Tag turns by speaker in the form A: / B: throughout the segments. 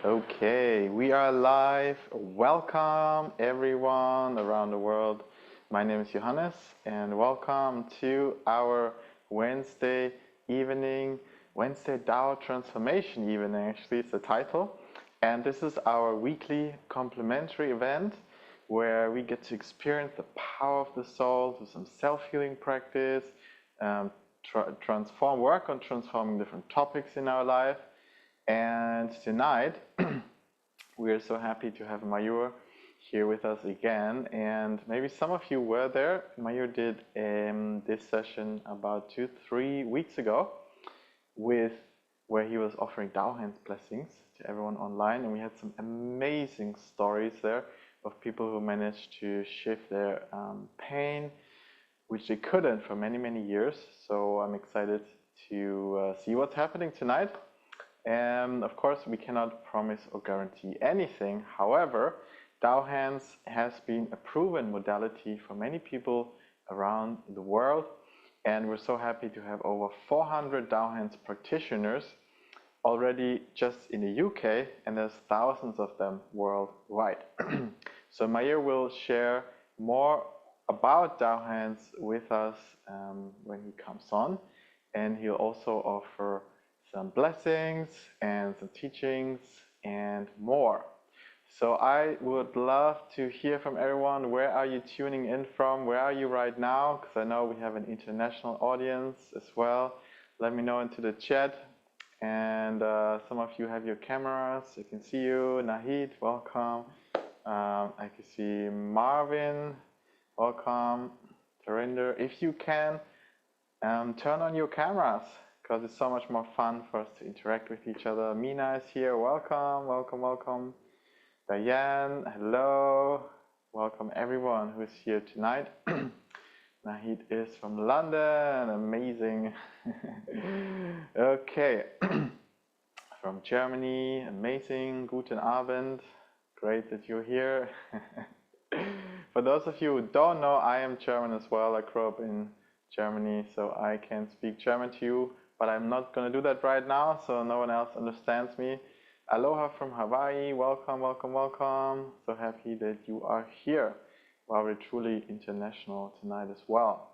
A: Okay, we are live. Welcome everyone around the world. My name is Johannes and welcome to our Wednesday evening, Wednesday Tao Transformation Evening, actually it's the title. And this is our weekly complimentary event where we get to experience the power of the soul through some self-healing practice, work on transforming different topics in our life. And tonight, we are so happy to have Mayur here with us again. And maybe some of you were there. Mayur did this session about 2-3 weeks ago where he was offering Tao Hands blessings to everyone online. And we had some amazing stories there of people who managed to shift their pain, which they couldn't for many, many years. So I'm excited to see what's happening tonight. And of course, we cannot promise or guarantee anything. However, Tao Hands has been a proven modality for many people around the world. And we're so happy to have over 400 Tao Hands practitioners already just in the UK, and there's thousands of them worldwide. So Mayur will share more about Tao Hands with us when he comes on. And he'll also offer some blessings and some teachings and more. So I would love to hear from everyone. Where are you tuning in from? Where are you right now? Because I know we have an international audience as well. Let me know into the chat. And some of you have your cameras. I can see you. Nahid, welcome. I can see Marvin, welcome. Tarinder, if you can, turn on your cameras, because it's so much more fun for us to interact with each other. Mina is here. Welcome, welcome, welcome. Diane, hello. Welcome everyone who is here tonight. Nahid is from London. Amazing. Okay. From Germany. Amazing. Guten Abend. Great that you're here. For those of you who don't know, I am German as well. I grew up in Germany, so I can speak German to you. But I'm not going to do that right now, so no one else understands me. Aloha from Hawaii, welcome, welcome, welcome. So happy that you are here. Wow, we're truly international tonight as well.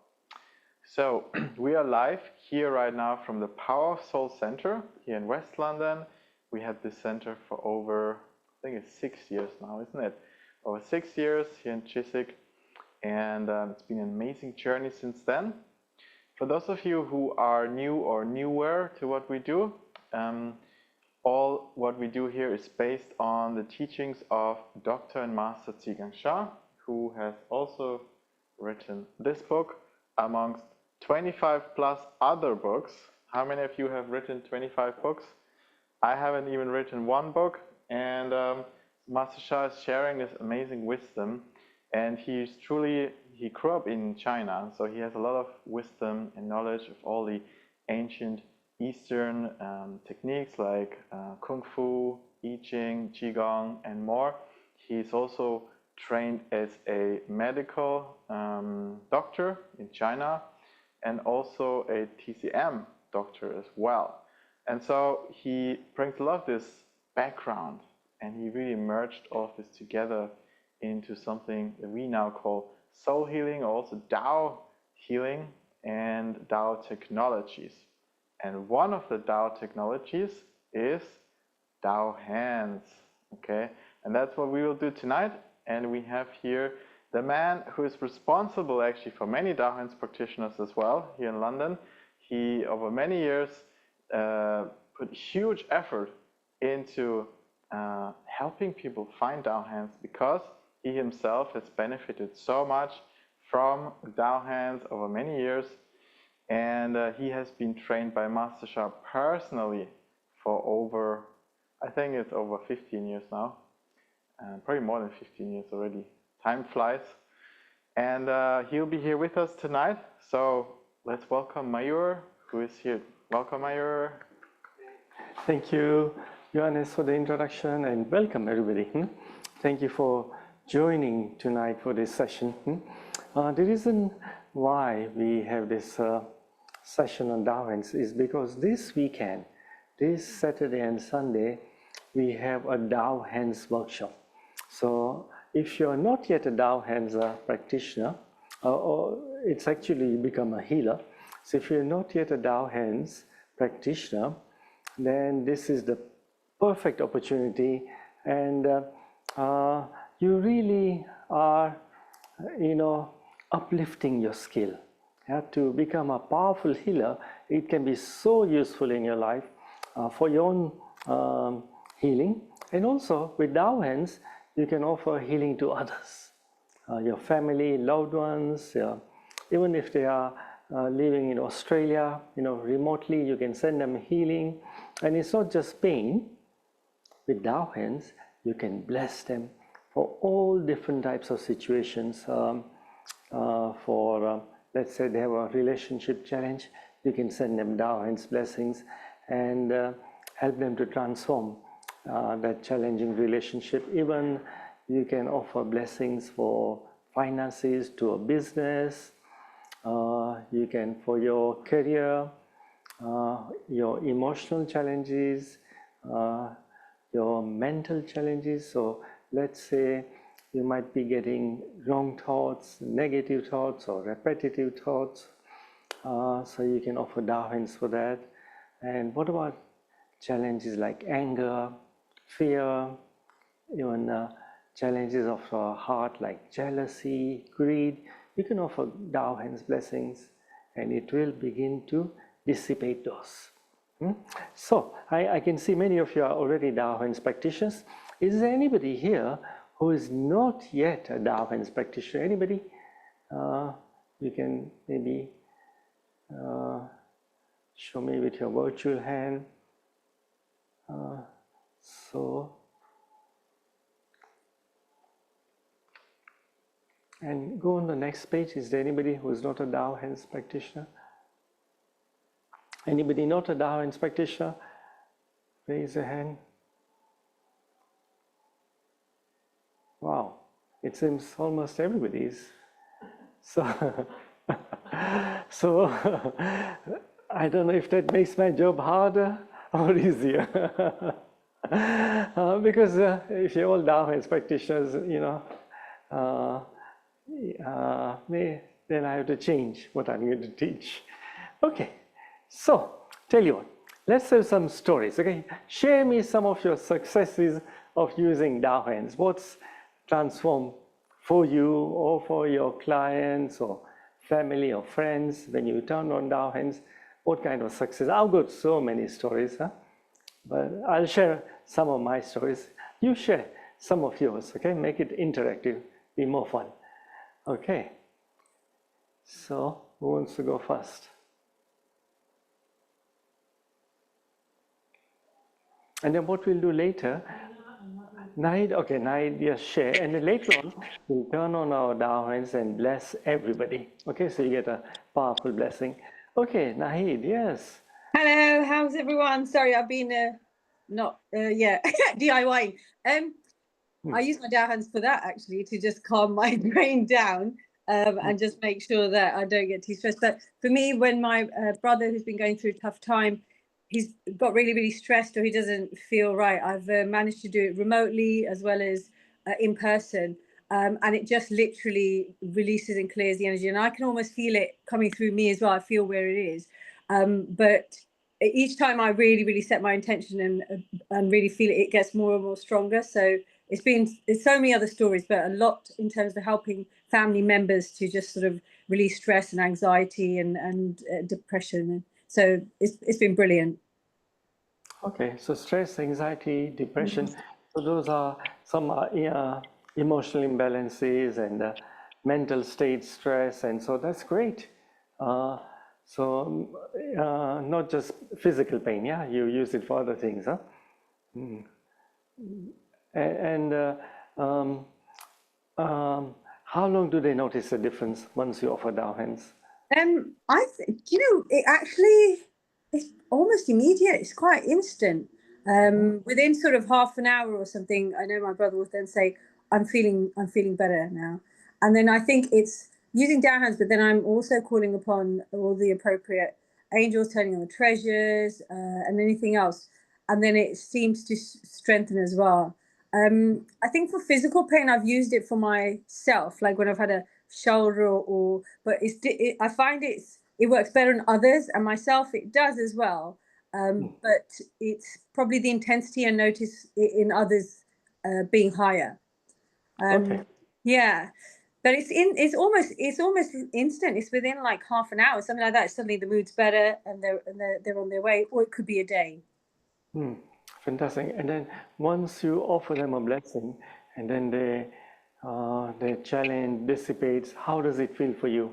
A: So we are live here right now from the Power of Soul Center here in West London. We had this center for over, I think it's 6 years now, isn't it? Over 6 years here in Chiswick. And it's been an amazing journey since then. For those of you who are new or newer to what we do, all what we do here is based on the teachings of Dr. and Master Zhigang Shah, who has also written this book amongst 25 plus other books. How many of you have written 25 books? I haven't even written one book, and Master Shah is sharing this amazing wisdom, and he grew up in China, so he has a lot of wisdom and knowledge of all the ancient Eastern techniques like Kung Fu, I Ching, Qigong, and more. He's also trained as a medical doctor in China and also a TCM doctor as well. And so he brings a lot of this background, and he really merged all of this together into something that we now call soul healing, or also Tao healing and Tao technologies. And one of the Tao technologies is Tao Hands, okay? And that's what we will do tonight. And we have here the man who is responsible actually for many Tao Hands practitioners as well here in London. He, over many years, put huge effort into helping people find Tao Hands, because he himself has benefited so much from Tao Hands over many years. And he has been trained by Master Shah personally for over, I think it's over 15 years now. Probably more than 15 years already. Time flies. And he'll be here with us tonight. So let's welcome Mayur, who is here. Welcome, Mayur.
B: Thank you, Johannes, for the introduction, and welcome everybody. Thank you for joining tonight for this session. The reason why we have this session on Tao Hands is because this weekend, this Saturday and Sunday, we have a Tao Hands workshop. So if you're not yet a Tao Hands practitioner, or it's actually become a healer, so if you're not yet a Tao Hands practitioner, then this is the perfect opportunity, and you really are, uplifting your skill. To become a powerful healer, it can be so useful in your life for your own healing, and also with Tao Hands, you can offer healing to others, your family, loved ones, even if they are living in Australia, remotely, you can send them healing. And it's not just pain. With Tao Hands, you can bless them for all different types of situations. Let's say they have a relationship challenge, you can send them Tao Hands blessings and help them to transform that challenging relationship. Even you can offer blessings for finances to a business. You can for your career, your emotional challenges, your mental challenges. So let's say you might be getting wrong thoughts, negative thoughts, or repetitive thoughts. So you can offer Tao Hands for that. And what about challenges like anger, fear, even challenges of our heart like jealousy, greed? You can offer Tao Hands blessings, and it will begin to dissipate those. So I can see many of you are already Tao Hands practitioners. Is there anybody here who is not yet a Tao Hands practitioner? Anybody? You can maybe show me with your virtual hand. And go on the next page. Is there anybody who is not a Tao Hands practitioner? Anybody not a Tao Hands practitioner? Raise a hand. Wow, it seems almost everybody is. So, I don't know if that makes my job harder or easier. Because if you're all Tao Hands practitioners, then I have to change what I'm going to teach. Okay, so tell you what, let's have some stories. Okay, share me some of your successes of using Tao Hands. What's transformed for you or for your clients or family or friends when you turn on Tao Hands? What kind of success? I've got so many stories, but I'll share some of my stories. You share some of yours, okay? Make it interactive, be more fun. Okay, so who wants to go first? And then what we'll do later, Naid, okay, Naid, yes, share. And then later on, we'll turn on our Tao Hands and bless everybody. Okay, so you get a powerful blessing. Okay, Naid, yes.
C: Hello, how's everyone? Sorry, I've been DIYing. I use my Tao Hands for that, actually, to just calm my brain down and just make sure that I don't get too stressed. But for me, when my brother, who's been going through a tough time, he's got really, really stressed or he doesn't feel right, I've managed to do it remotely as well as in person. And it just literally releases and clears the energy. And I can almost feel it coming through me as well. I feel where it is. But each time I really, really set my intention and really feel it, it gets more and more stronger. So it's so many other stories, but a lot in terms of helping family members to just sort of release stress and anxiety and depression. So it's been brilliant.
B: Okay, so stress, anxiety, depression. So those are some emotional imbalances and mental state stress, and so that's great. Not just physical pain, yeah? You use it for other things, huh? How long do they notice the difference once you offer Tao Hands?
C: I think, it actually it's almost immediate. It's quite instant. Within sort of half an hour or something, I know my brother will then say, I'm feeling better now. And then I think it's using Tao Hands, but then I'm also calling upon all the appropriate angels, turning on the treasures, and anything else. and then it seems to strengthen as well. I think for physical pain, I've used it for myself, like when I've had a shoulder but I find it works better in others, and myself it does as well. But it's probably the intensity I notice in others being higher.
B: Okay.
C: Yeah, but it's almost instant. It's within like half an hour, something like that. Suddenly the mood's better, and they're on their way, or it could be a day.
B: Fantastic. And then once you offer them a blessing, and then their challenge dissipates, how does it feel for you?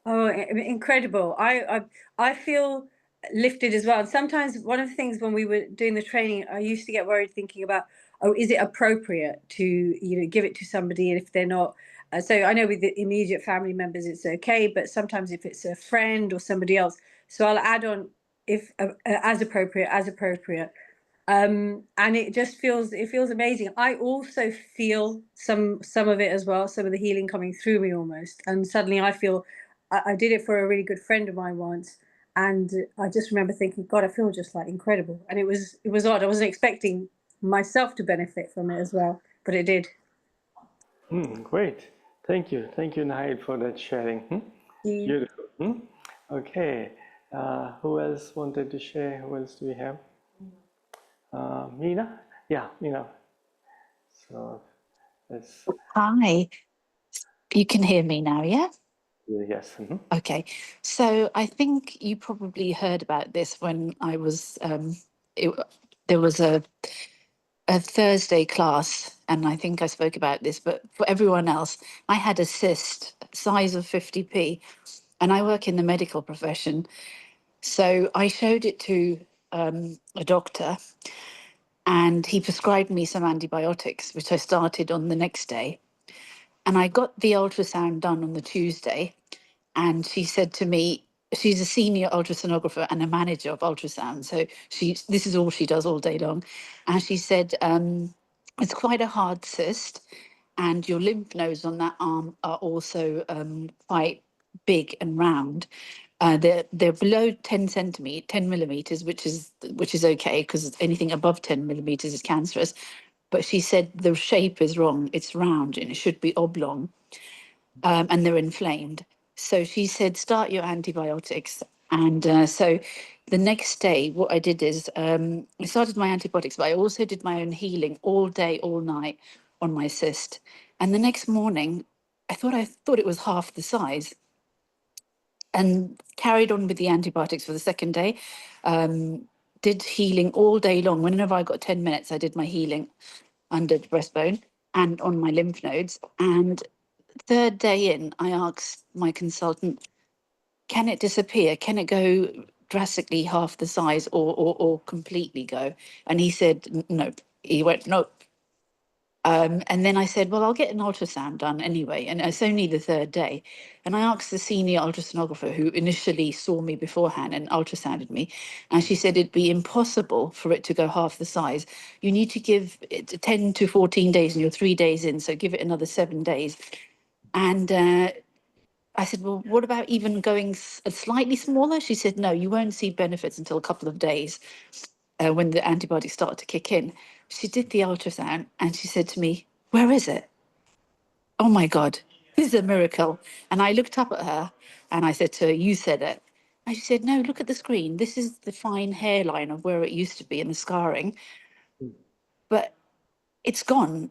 C: Oh, incredible! I feel lifted as well. And sometimes one of the things when we were doing the training, I used to get worried thinking about, oh, is it appropriate to give it to somebody if they're not? So I know with the immediate family members it's okay, but sometimes if it's a friend or somebody else, so I'll add on if as appropriate, as appropriate. And it just feels amazing. I also feel some of it as well, some of the healing coming through me almost, and suddenly I feel I did it for a really good friend of mine once, and I just remember thinking, God, I feel just like incredible. And it was odd. I wasn't expecting myself to benefit from it as well, but it did.
B: Great. Thank you, Nahid, for that sharing. Beautiful. Okay. Who else wanted to share? Who else do we have? Mina? Yeah, Mina. So let's.
D: Hi, you can hear me now, yeah?
B: Yes.
D: Okay, so I think you probably heard about this when I was, there was a Thursday class, and I think I spoke about this, but for everyone else, I had a cyst, size of 50p, and I work in the medical profession. So I showed it to a doctor, and he prescribed me some antibiotics, which I started on the next day. And I got the ultrasound done on the Tuesday, and she said to me, she's a senior ultrasonographer and a manager of ultrasound. So this is all she does all day long. And she said, it's quite a hard cyst, and your lymph nodes on that arm are also quite big and round. They're below 10 millimeters, which is okay, because anything above 10 millimeters is cancerous. But she said the shape is wrong. It's round and it should be oblong, and they're inflamed. So she said, start your antibiotics. And so the next day, what I did is I started my antibiotics, but I also did my own healing all day, all night on my cyst. And the next morning, I thought it was half the size, and carried on with the antibiotics for the second day. Did healing all day long. Whenever I got 10 minutes, I did my healing under the breastbone and on my lymph nodes. And third day in, I asked my consultant, can it disappear? Can it go drastically half the size, or completely go? And he said, no. He went, no. And then I said, well, I'll get an ultrasound done anyway. And it's only the third day. And I asked the senior ultrasonographer who initially saw me beforehand and ultrasounded me. And she said it'd be impossible for it to go half the size. You need to give it 10 to 14 days, and you're 3 days in. So give it another 7 days. And I said, well, what about even going slightly smaller? She said, no, you won't see benefits until a couple of days, when the antibiotics start to kick in. She did the ultrasound and she said to me, where is it? Oh my God, this is a miracle. And I looked up at her and I said to her, you said it. And she said, no, look at the screen. This is the fine hairline of where it used to be and the scarring, but it's gone.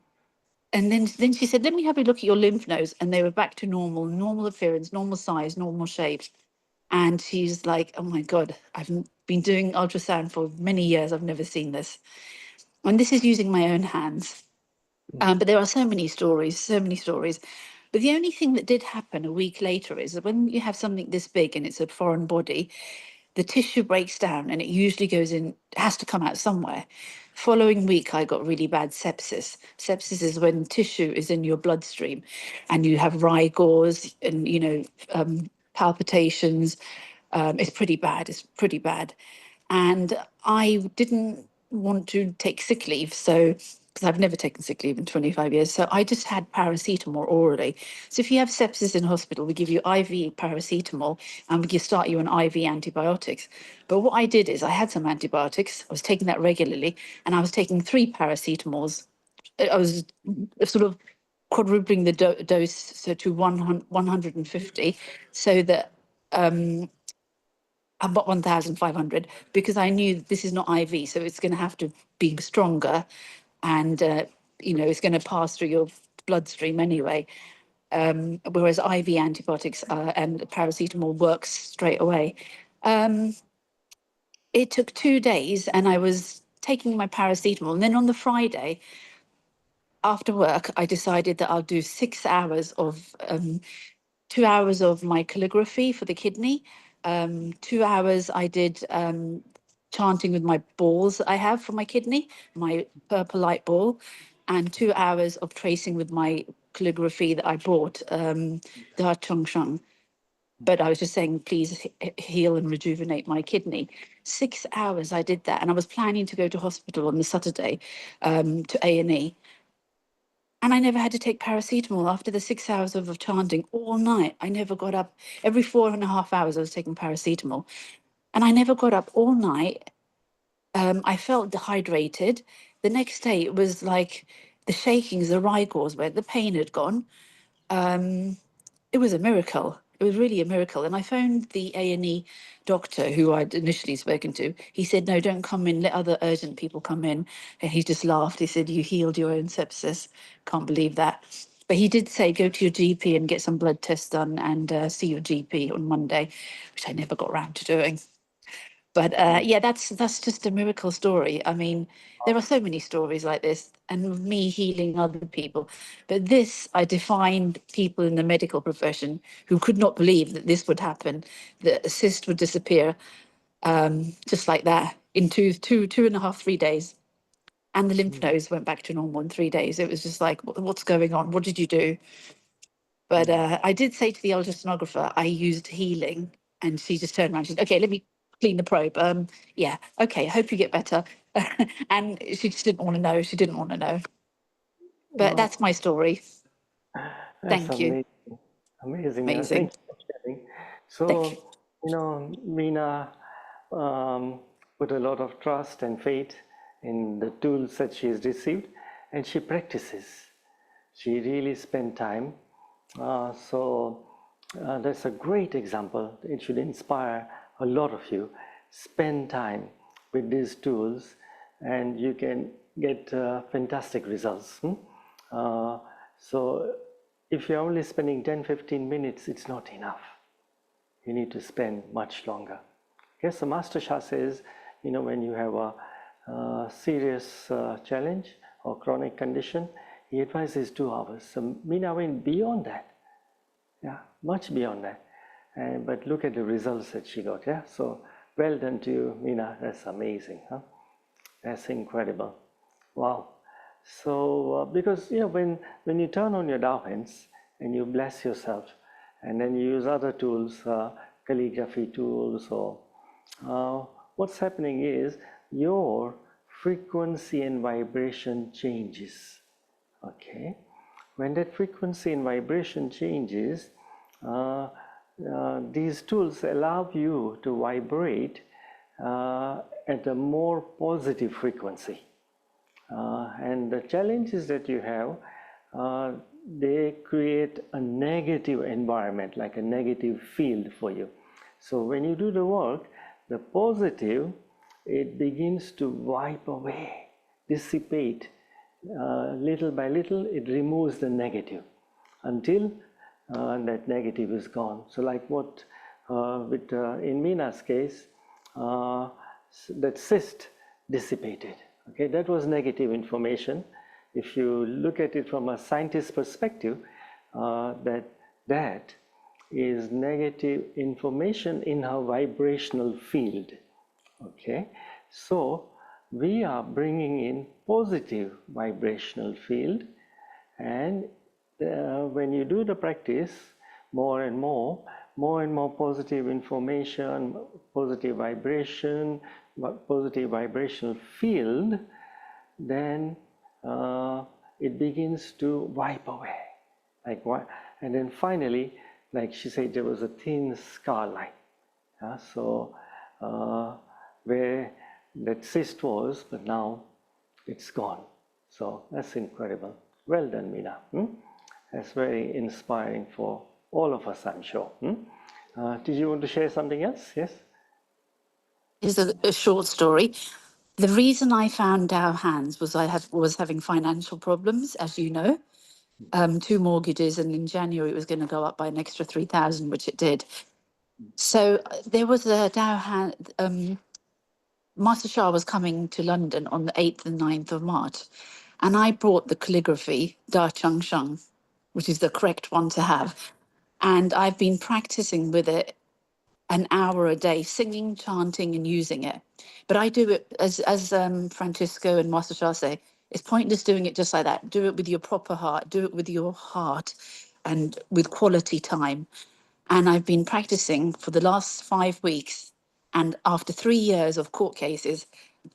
D: And then she said, let me have a look at your lymph nodes. And they were back to normal appearance, normal size, normal shape. And she's like, oh my God, I've been doing ultrasound for many years. I've never seen this. And this is using my own hands. But there are so many stories, so many stories. But the only thing that did happen a week later is that when you have something this big and it's a foreign body, the tissue breaks down and it usually goes in, has to come out somewhere. Following week, I got really bad sepsis. Sepsis is when tissue is in your bloodstream and you have rigors and, palpitations. It's pretty bad. It's pretty bad. And I didn't want to take sick leave. So because I've never taken sick leave in 25 years. So I just had paracetamol orally. So if you have sepsis in hospital, we give you IV paracetamol and we start you on IV antibiotics. But what I did is I had some antibiotics, I was taking that regularly, and I was taking 3 paracetamols. I was sort of quadrupling the dose, so to 150, so that about 1,500, because I knew this is not IV, so it's going to have to be stronger, and it's going to pass through your bloodstream anyway. Whereas IV antibiotics and paracetamol works straight away. It took 2 days, and I was taking my paracetamol, and then on the Friday after work, I decided that I'll do 6 hours of 2 hours of my calligraphy for the kidney. 2 hours I did chanting with my balls that I have for my kidney, my purple light ball, and 2 hours of tracing with my calligraphy that I bought, Da Chong Shang. But I was just saying, please heal and rejuvenate my kidney. 6 hours I did that, and I was planning to go to hospital on the Saturday to A&E. And I never had to take paracetamol after the 6 hours of chanting all night. I never got up. Every 4.5 hours, I was taking paracetamol. And I never got up all night. I felt dehydrated. The next day, it was like the shakings, the rigors, where the pain had gone. It was a miracle. It was really a miracle. And I phoned the A&E doctor who I'd initially spoken to. He said, no, don't come in, let other urgent people come in. And he just laughed. He said, you healed your own sepsis. Can't believe that. But he did say, go to your GP and get some blood tests done and see your GP on Monday, which I never got round to doing. But yeah, that's just a miracle story. I mean, there are so many stories like this, and me healing other people. But this, I defined people in the medical profession who could not believe that this would happen, that a cyst would disappear just like that in 2.5, 3 days. And the lymph nodes went back to normal in 3 days. It was just like, what's going on? What did you do? But I did say to the ultrasonographer, I used healing, and she just turned around. She said, okay, let me clean the probe. Yeah, okay, I hope you get better. And she just didn't want to know. She didn't want to know. But
B: Wow,
D: that's my story.
B: that's
D: Thank you.
B: amazing. Amazing.
D: Amazing.
B: Thank you for sharing.
D: Thank you.
B: So, Meena put a lot of trust and faith in the tools that she's received, and she practices. She really spent time. That's a great example. It should inspire a lot of you. Spend time with these tools, and you can get fantastic results. So if you're only spending 10-15 minutes, it's not enough. You need to spend much longer. Yes, the Master Shah says, when you have a serious challenge or chronic condition, he advises 2 hours. So Meena went beyond that. Yeah, much beyond that. But look at the results that she got. Yeah, so well done to you, Meena. That's amazing. Huh? That's incredible. Wow. So because when you turn on your Tao Hands and you bless yourself, and then you use other tools, calligraphy tools, or what's happening is your frequency and vibration changes. Okay, when that frequency and vibration changes, these tools allow you to vibrate at a more positive frequency. And the challenges that you have, they create a negative environment, like a negative field for you. So when you do the work, the positive, it begins to wipe away, dissipate. Little by little, it removes the negative until that negative is gone. So like what in Meena's case, that cyst dissipated. Okay, that was negative information. If you look at it from a scientist's perspective, that is negative information in her vibrational field. Okay, so we are bringing in positive vibrational field, and when you do the practice more and more positive information, positive vibration, positive vibrational field, then it begins to wipe away. Like what? And then finally, like she said, there was a thin scar line. So where that cyst was, but now it's gone. So that's incredible. Well done, Meena. That's very inspiring for all of us, I'm sure. Did you want to share something else? Yes?
D: Here's a short story. The reason I found Tao Hands was was having financial problems, as you know, 2 mortgages, and in January it was going to go up by an extra 3,000, which it did. So there was a Tao Hand. Master Shah was coming to London on the 8th and 9th of March, and I brought the calligraphy Da Chang Shang, which is the correct one to have, and I've been practicing with it an hour a day, singing, chanting, and using it. But I do it as Francisco and Master Shah say. It's pointless doing it just like that. Do it with your proper heart. Do it with your heart, and with quality time. And I've been practicing for the last 5 weeks. And after 3 years of court cases,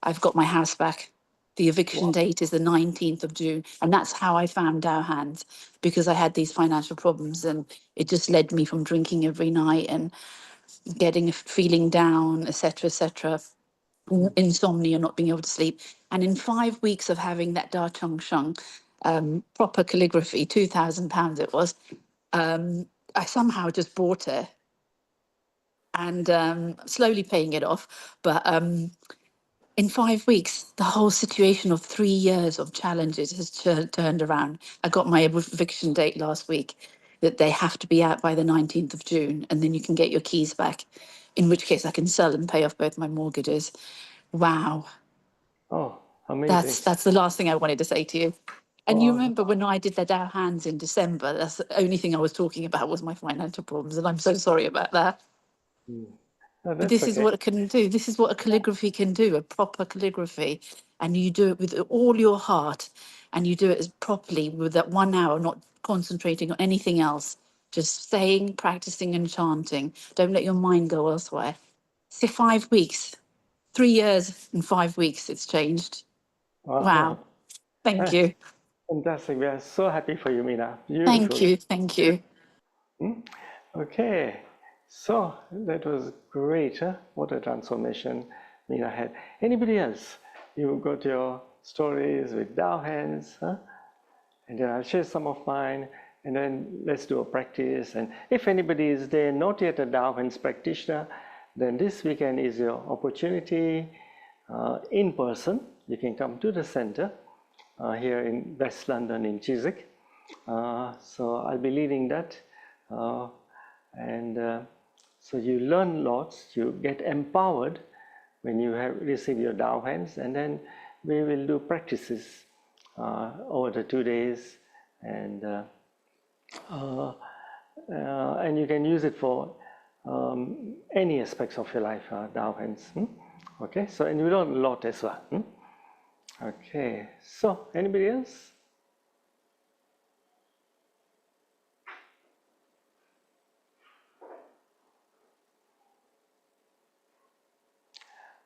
D: I've got my house back. The eviction date is the 19th of June. And that's how I found Tao Hands, because I had these financial problems, and it just led me from drinking every night and feeling down, etc., insomnia, not being able to sleep. And in 5 weeks of having that Da Chang Shang, proper calligraphy, £2,000 it was, I somehow just bought it, and slowly paying it off. But in 5 weeks, the whole situation of 3 years of challenges has turned around. I got my eviction date last week, that they have to be out by the 19th of June, and then you can get your keys back, in which case I can sell and pay off both my mortgages. Wow.
B: Oh, amazing.
D: That's the last thing I wanted to say to you. And you
B: Wow.
D: remember when I did the Tao Hands in December, that's the only thing I was talking about was my financial problems, and I'm so sorry about that.
B: Oh,
D: But
B: that's
D: this is
B: okay.
D: what it can do. This is what a calligraphy can do, a proper calligraphy. And you do it with all your heart, and you do it as properly with that 1 hour, not concentrating on anything else, just staying, practicing and chanting. Don't let your mind go elsewhere. Say 5 weeks, 3 years and 5 weeks, it's changed. Wow. Thank you.
B: Fantastic. We are so happy for you, Meena.
D: Thank
B: Beautiful.
D: you. Thank you.
B: Okay. So that was great. Huh? What a transformation Meena had. Anybody else? You got your stories with Tao Hands, huh? And then I'll share some of mine, and then let's do a practice. And if anybody is there, not yet a Tao Hands practitioner, then this weekend is your opportunity in person. You can come to the center here in West London in Chiswick. So I'll be leading that. So you learn lots, you get empowered when you have received your Tao Hands, and then we will do practices over the 2 days, and you can use it for any aspects of your life, Tao Hands. Okay, so and you learn a lot as well. Okay, so anybody else?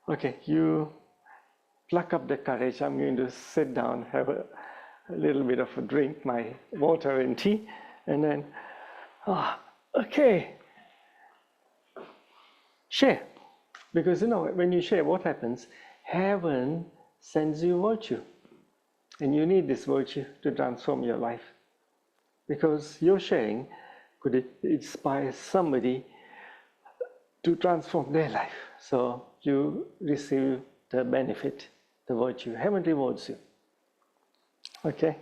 B: Okay, you pluck up the courage. I'm going to sit down, have a little bit of a drink, my water and tea, and then, okay, share. Because you know, when you share, what happens? Heaven sends you virtue, and you need this virtue to transform your life. Because your sharing could inspire somebody to transform their life. So you receive the benefit, the virtue. Heaven rewards you. Okay?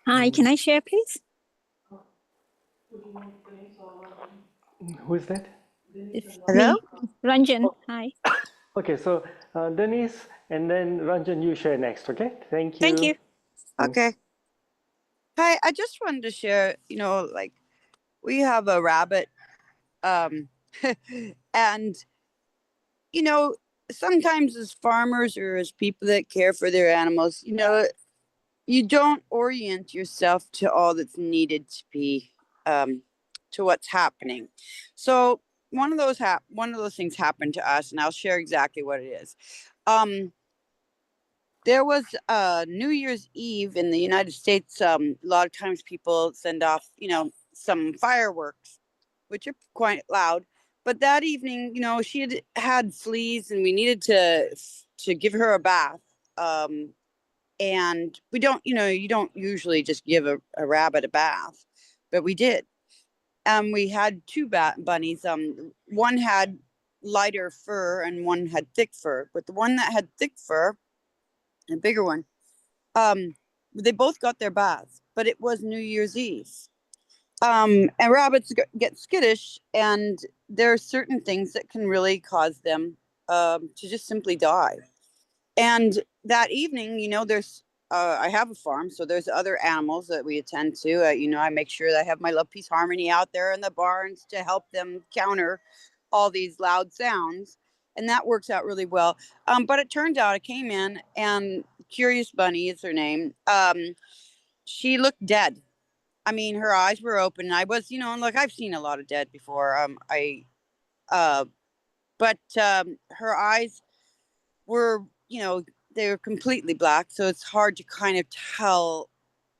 E: Hi, can I share, please?
B: Who is that?
E: Hello? Ranjan, hi.
B: Okay, so Denise and then Ranjan, you share next, okay? Thank you.
F: Thank you. Okay. Hi, I just wanted to share, like we have a rabbit, and, sometimes as farmers or as people that care for their animals, you don't orient yourself to all that's needed to be to what's happening. So one of those things happened to us, and I'll share exactly what it is. There was New Year's Eve in the United States. A lot of times people send off, some fireworks, which are quite loud. But that evening, she had fleas, and we needed to give her a bath. And we don't, you don't usually just give a rabbit a bath, but we did. We had two bunnies. One had lighter fur and one had thick fur. But the one that had thick fur, a bigger one, they both got their baths, but it was New Year's Eve. And rabbits get skittish, and there are certain things that can really cause them to just simply die. And that evening, there's I have a farm, so there's other animals that we attend to. I make sure that I have my Love Peace Harmony out there in the barns to help them counter all these loud sounds, and that works out really well. But it turned out I came in, and Curious Bunny is her name. She looked dead. I mean, her eyes were open. I was, like I've seen a lot of dead before. But her eyes were, they were completely black. So it's hard to kind of tell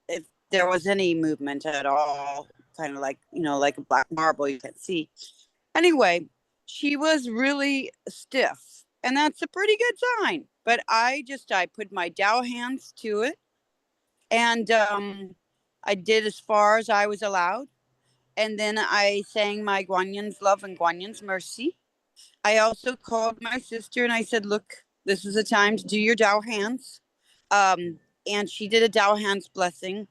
F: if there was any movement at all. Kind of like, like a black marble you can't see. Anyway, she was really stiff, and that's a pretty good sign. But I put my Tao hands to it, and I did as far as I was allowed. And then I sang my Guanyan's Love and Guanyan's Mercy. I also called my sister and I said, look, this is the time to do your Tao hands. And she did a Tao hands blessing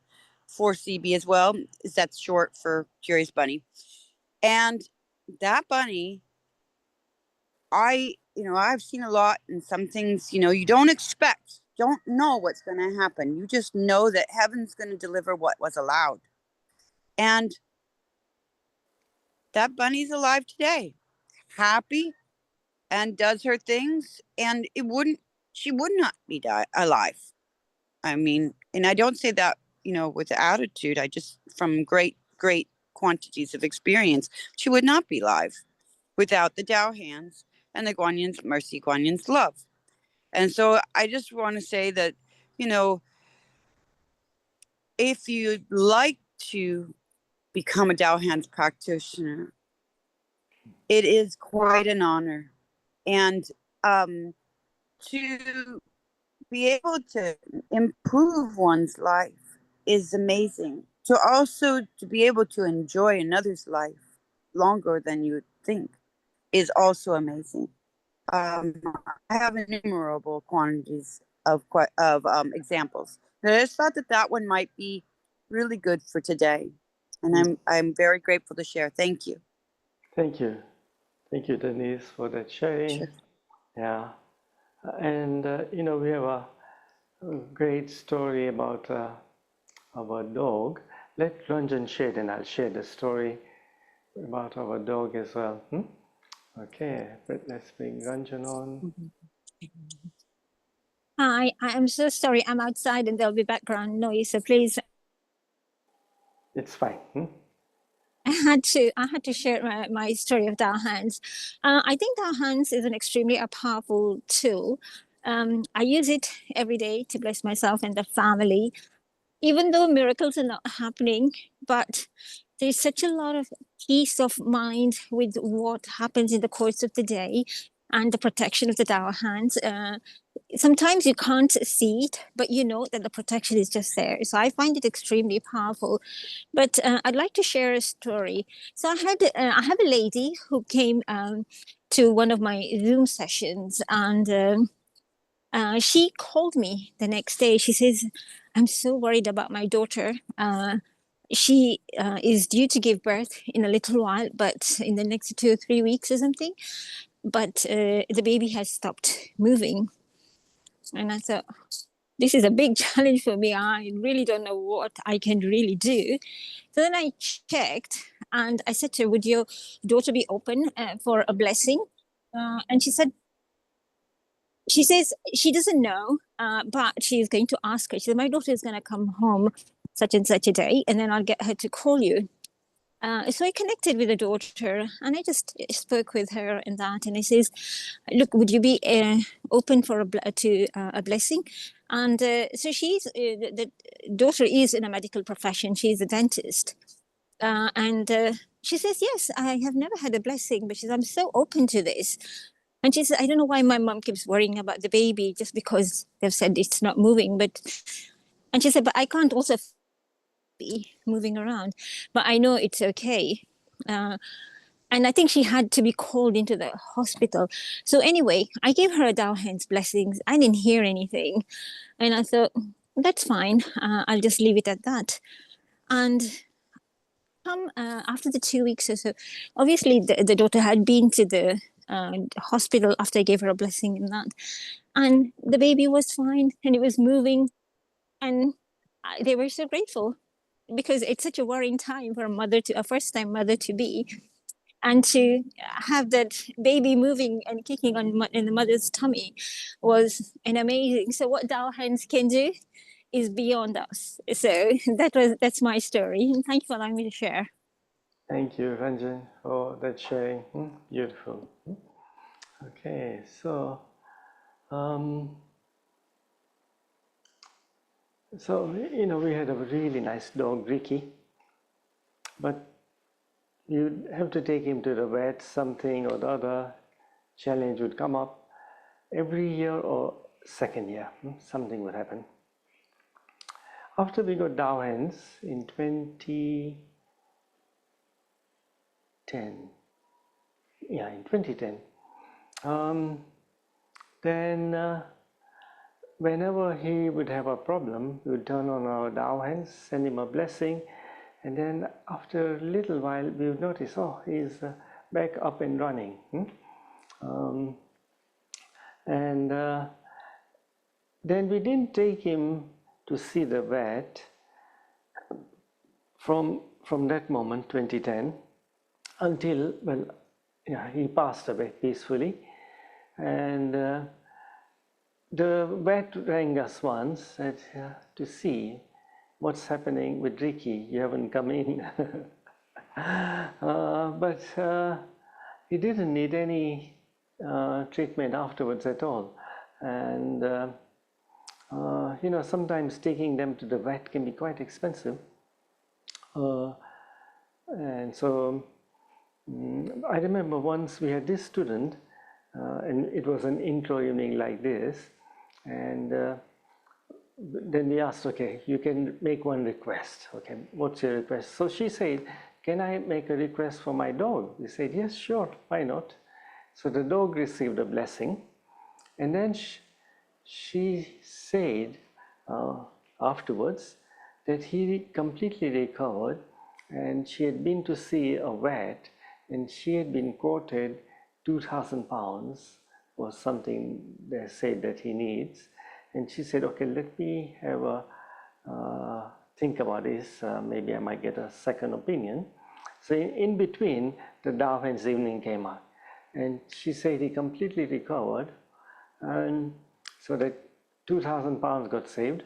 F: for CB as well. That's short for Curious Bunny. And that bunny, I've seen a lot, and some things, you don't know what's going to happen. You just know that heaven's going to deliver what was allowed. And that bunny's alive today, happy, and does her things, and she would not be alive. I mean, and I don't say that, with attitude. I just, from great quantities of experience, she would not be alive without the Tao hands and the Guanyan's Mercy, Guanyan's Love. And so I just want to say that, if you'd like to become a Tao Hands practitioner, it is quite an honor. And to be able to improve one's life is amazing. To be able to enjoy another's life longer than you would think is also amazing. I have innumerable quantities of examples. But I just thought that one might be really good for today, and I'm very grateful to share. Thank you.
B: Thank you, Denise, for that sharing.
F: Sure.
B: Yeah, and we have a great story about our dog. Let Ranjan share, and I'll share the story about our dog as well. Okay, but let's bring Ranjan on.
E: Hi, I'm so sorry. I'm outside and there'll be background noise, so please.
B: It's fine.
E: I had to share my story of Tao Hands. I think Tao Hands is an extremely powerful tool. I use it every day to bless myself and the family, even though miracles are not happening. But there's such a lot of peace of mind with what happens in the course of the day and the protection of the Tao Hands. Sometimes you can't see it, but you know that the protection is just there. So I find it extremely powerful. But I'd like to share a story. So I have a lady who came to one of my Zoom sessions, and she called me the next day. She says, I'm so worried about my daughter. She is due to give birth in a little while, but in the next 2 or 3 weeks or something. But the baby has stopped moving. And I thought, this is a big challenge for me. I really don't know what I can really do. So then I checked and I said to her, would your daughter be open for a blessing? And she says she doesn't know, but she's going to ask her. She said, my daughter is going to come home such and such a day, and then I'll get her to call you. So I connected with the daughter, and I just spoke with her and that, and I says, "Look, would you be open for a blessing?" And so the daughter is in a medical profession. She's a dentist, and she says, "Yes, I have never had a blessing, but she says I'm so open to this." And she says, "I don't know why my mom keeps worrying about the baby just because they've said it's not moving, but." And she said, "But I can't also be moving around, but I know it's okay." And I think she had to be called into the hospital. So anyway, I gave her a Tao Hands blessings. I didn't hear anything, and I thought that's fine. I'll just leave it at that. And after the 2 weeks or so, obviously the daughter had been to the hospital after I gave her a blessing and that, and the baby was fine and it was moving, and they were so grateful, because it's such a worrying time for a first-time mother to be, and to have that baby moving and kicking in the mother's tummy was an amazing. So what Tao Hands can do is beyond us. So that's my story. And thank you for allowing me to share.
B: Thank you, Ranjan, for that sharing. Beautiful. Okay, so we had a really nice dog, Ricky, but you have to take him to the vet. Something or the other challenge would come up every year or second year. Something would happen. After we got Tao Hands in 2010, then whenever he would have a problem, we would turn on our Tao Hands, send him a blessing, and then after a little while we would notice, oh, he's back up and running. Then we didn't take him to see the vet from that moment, 2010, until, well, he passed away peacefully. And the vet rang us once, said, to see what's happening with Ricky. You haven't come in. But he didn't need any treatment afterwards at all. And sometimes taking them to the vet can be quite expensive. And so I remember once we had this student, and it was an intro evening like this, and then we asked, okay, you can make one request. Okay, what's your request? So she said, can I make a request for my dog? We said, yes, sure, why not? So the dog received a blessing, and then she said afterwards that he completely recovered, and she had been to see a vet, and she had been quoted 2,000 pounds for something they said that he needs. And she said, okay, let me have a think about this. Maybe I might get a second opinion. So in between, the Tao Hands evening came out, and she said he completely recovered, and so that 2,000 pounds got saved,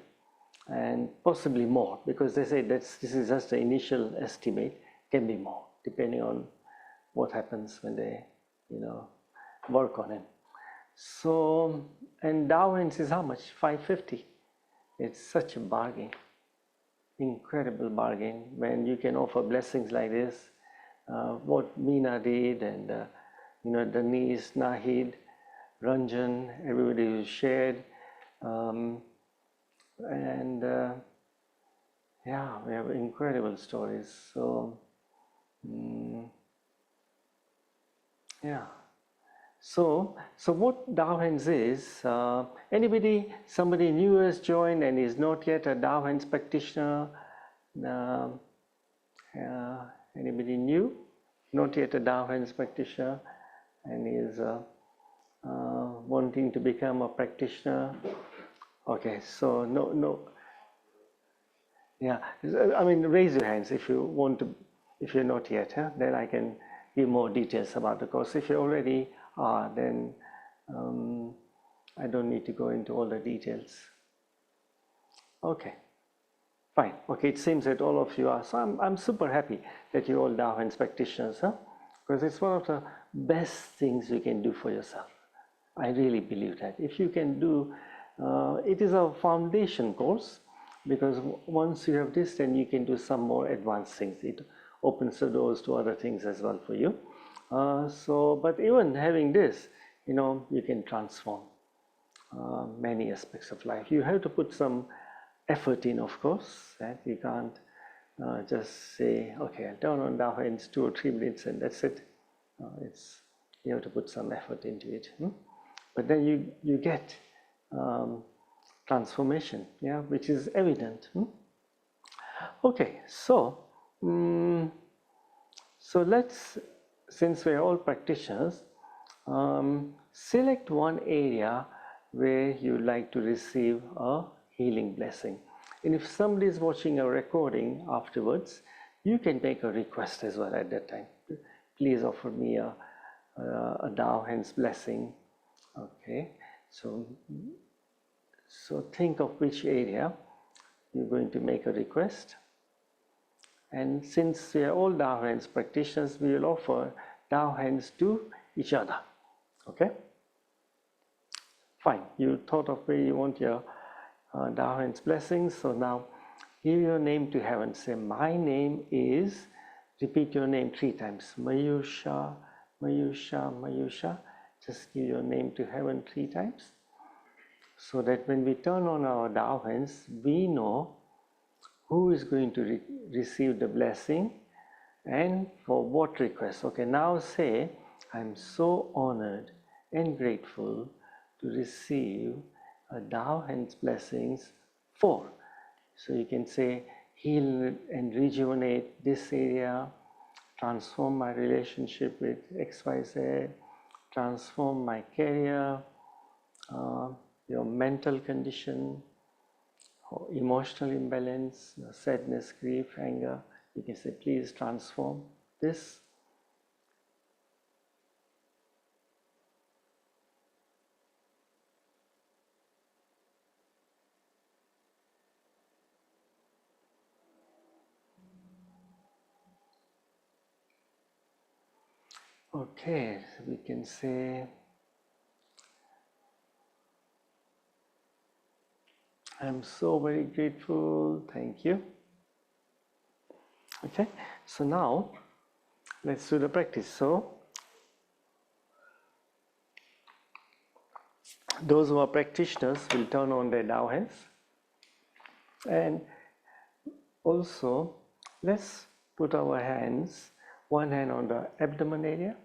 B: and possibly more, because they say that this is just the initial estimate, can be more, depending on what happens when they, work on him. So, and Tao Hands is how much? 550. It's such a bargain, incredible bargain, when you can offer blessings like this. What Meena did, and Denise, Nahid, Ranjan, everybody who shared. And we have incredible stories. So so what Tao Hands is, somebody new has joined and is not yet a Tao Hands practitioner. Anybody new, not yet a Tao Hands practitioner, and is wanting to become a practitioner? Okay, so no. Yeah, I mean, raise your hands if you want to, if you're not yet, then I can give more details about the course. If you already are, then I don't need to go into all the details. Okay, Fine. Okay, it seems that all of you are. So I'm super happy that you're all Tao Hands practitioners, huh? Because it's one of the best things you can do for yourself. I really believe that. If you can do, it is a foundation course, because once you have this, then you can do some more advanced things. It opens the doors to other things as well for you. But even having this, you can transform many aspects of life. You have to put some effort in, of course. That you can't just say, okay, I'll turn on Tao Hands 2 or 3 minutes and that's it. You have to put some effort into it. But then you get transformation, yeah, which is evident. Okay, so let's, since we're all practitioners, select one area where you like to receive a healing blessing. And if somebody is watching a recording afterwards, you can make a request as well at that time. Please offer me a Tao Hands blessing. Okay, so think of which area you're going to make a request. And since we are all Tao Hands practitioners, we will offer Tao Hands to each other. Okay? Fine. You thought of where you want your Tao Hands blessings. So now give your name to heaven. Say, my name is, repeat your name 3 times. Mayur Shah, Mayur Shah, Mayur Shah. Just give your name to heaven 3 times. So that when we turn on our Tao Hands, we know who is going to receive the blessing and for what request. Okay, now say, I'm so honored and grateful to receive a Tao Hands blessings for. So you can say, heal and rejuvenate this area, transform my relationship with XYZ, transform my career, your mental condition, or emotional imbalance, your sadness, grief, anger. You can say, please transform this. Okay, so we can say, I'm so very grateful, thank you. Okay, so now let's do the practice. So those who are practitioners will turn on their Tao Hands. And also, let's put our hands, one hand on the abdomen area,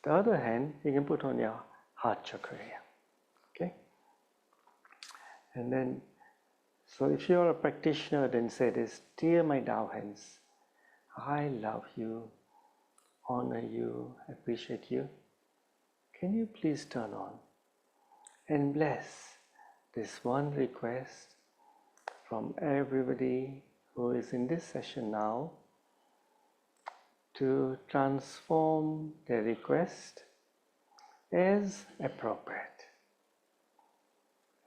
B: the other hand you can put on your heart chakra area. Okay? And then, so if you're a practitioner, then say this, dear my Tao Hands, I love you, honor you, appreciate you. Can you please turn on and bless this one request from everybody who is in this session now to transform their request as appropriate.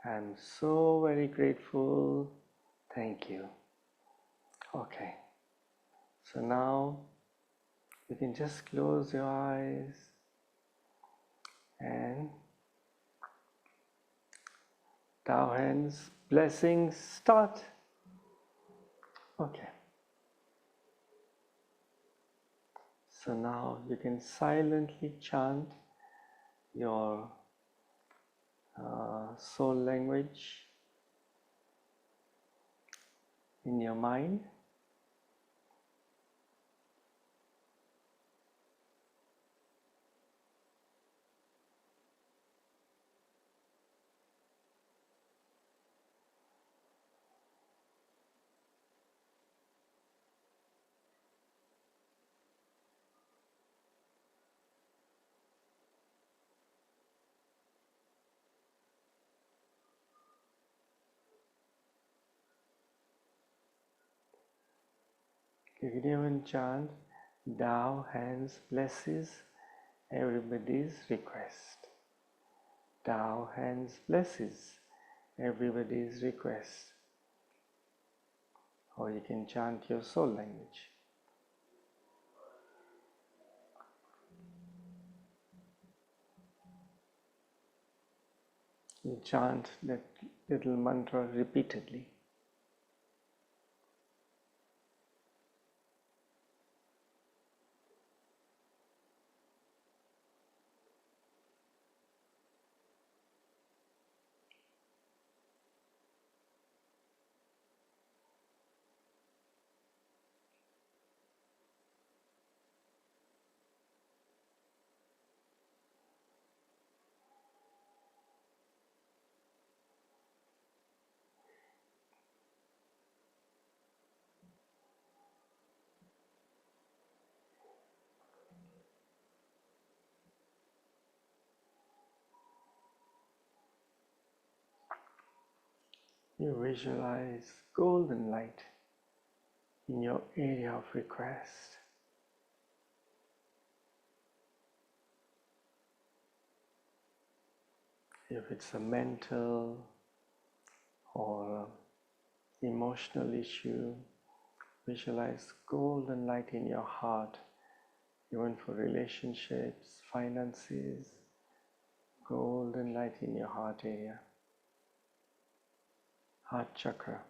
B: I'm so very grateful. Thank you. Okay. So now you can just close your eyes and Tao Hands blessings start. Okay. So now you can silently chant your soul language in your mind. You can even chant, Tao Hands blesses everybody's request. Tao Hands blesses everybody's request. or you can chant your soul language. You chant that little mantra repeatedly. You visualize golden light in your area of request. If it's a mental or emotional issue, visualize golden light in your heart, even for relationships, finances, golden light in your heart area, heart chakra.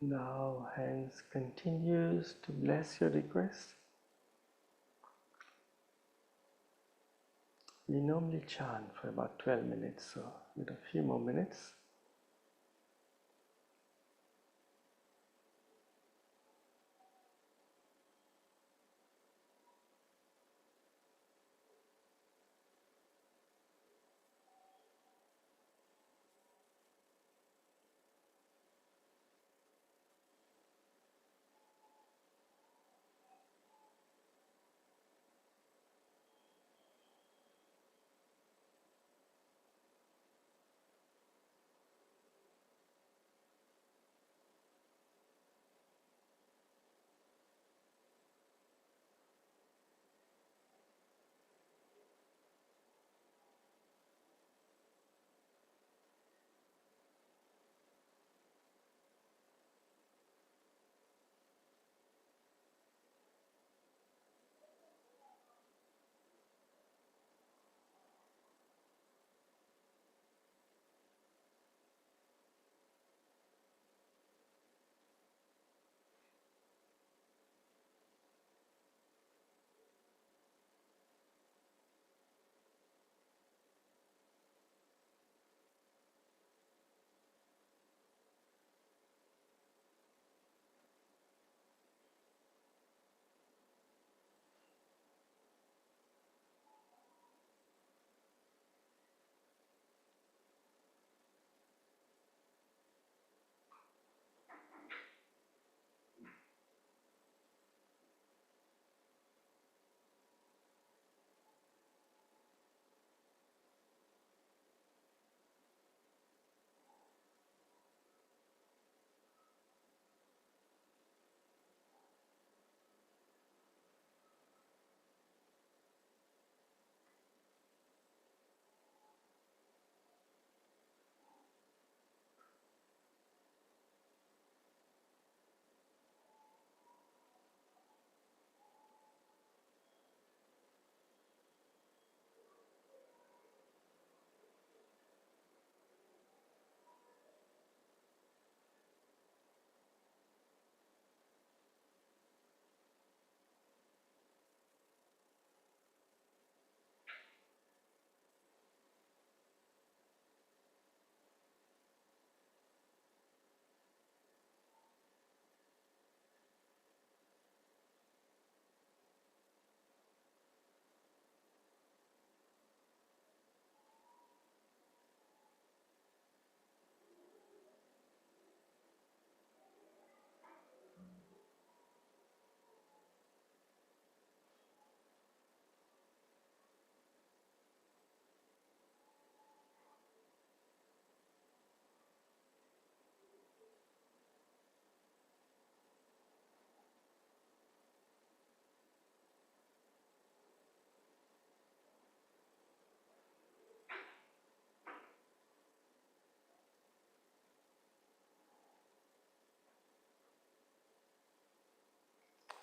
B: Now hands continues to bless your request. We normally chant for about 12 minutes, so with a few more minutes.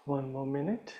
B: One more minute.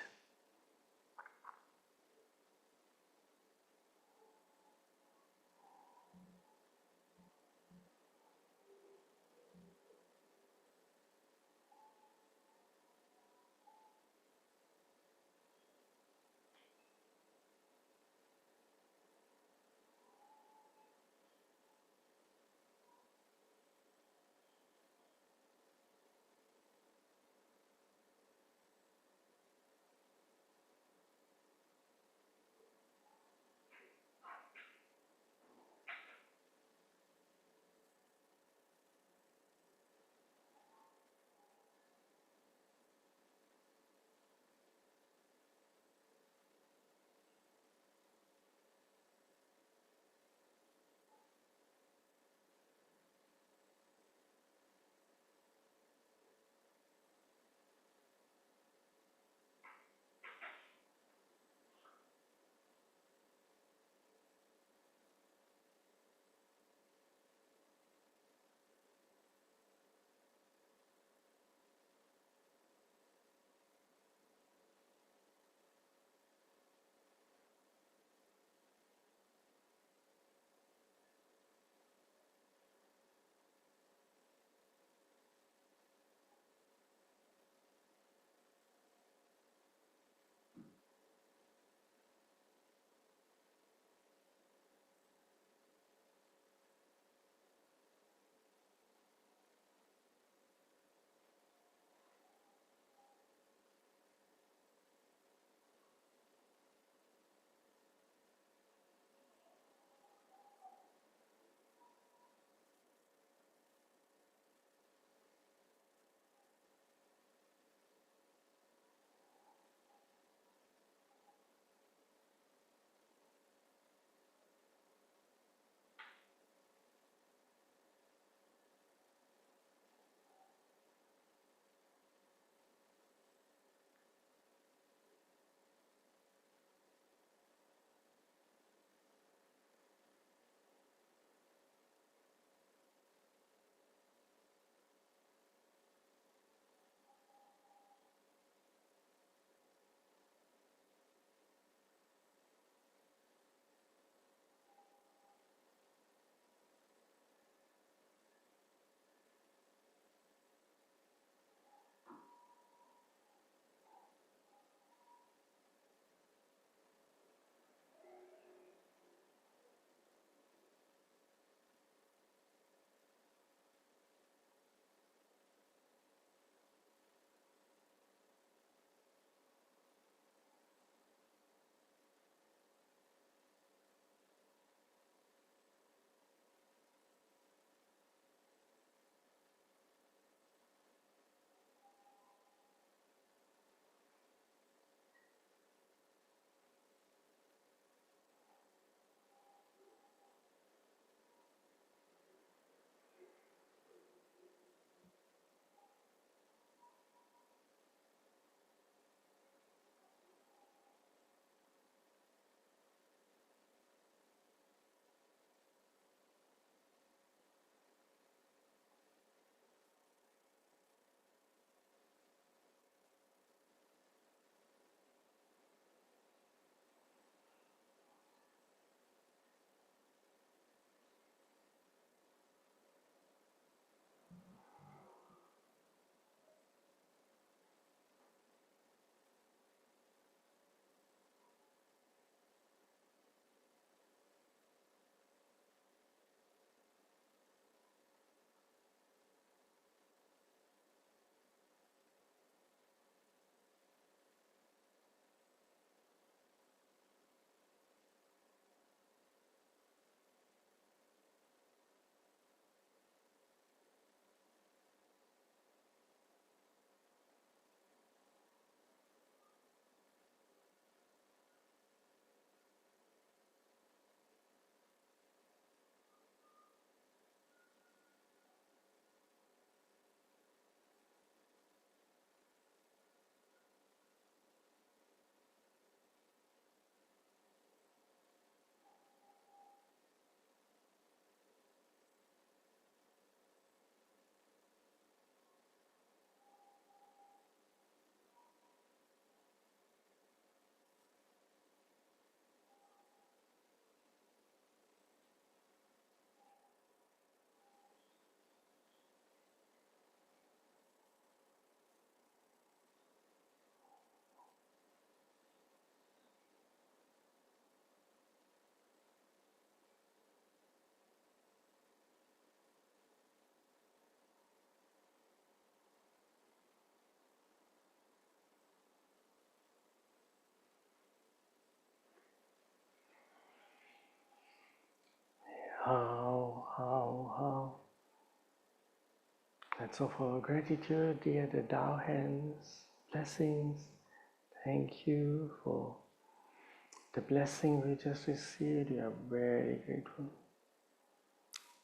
B: how. Let's offer gratitude, dear the Tao Hands, blessings. Thank you for the blessing we just received. We are very grateful.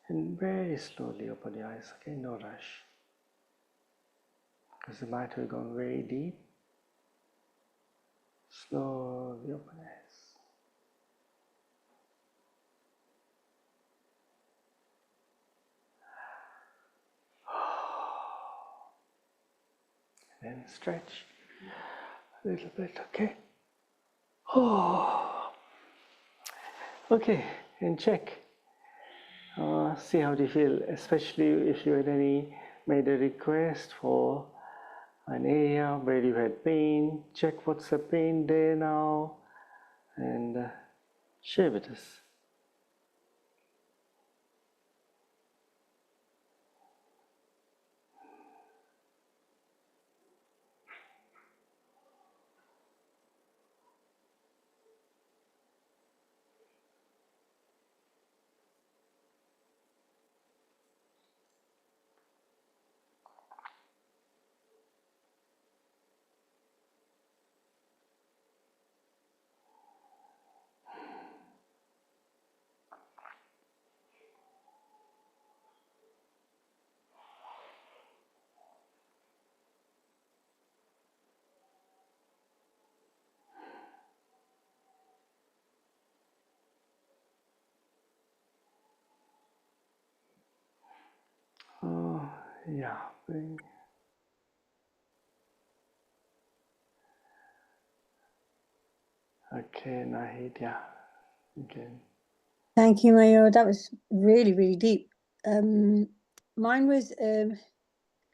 B: And very slowly open your eyes, okay? No rush. Because it might have gone very deep. Slowly open your eyes. And then stretch a little bit, okay? Oh. Okay, and check. See how do you feel, especially if you had made a request for an area where you had pain. Check what's the pain there now and share with us. Oh, yeah. Okay, Nahid, yeah. Again.
C: Thank you, Mayur. That was really, really deep. Mine was a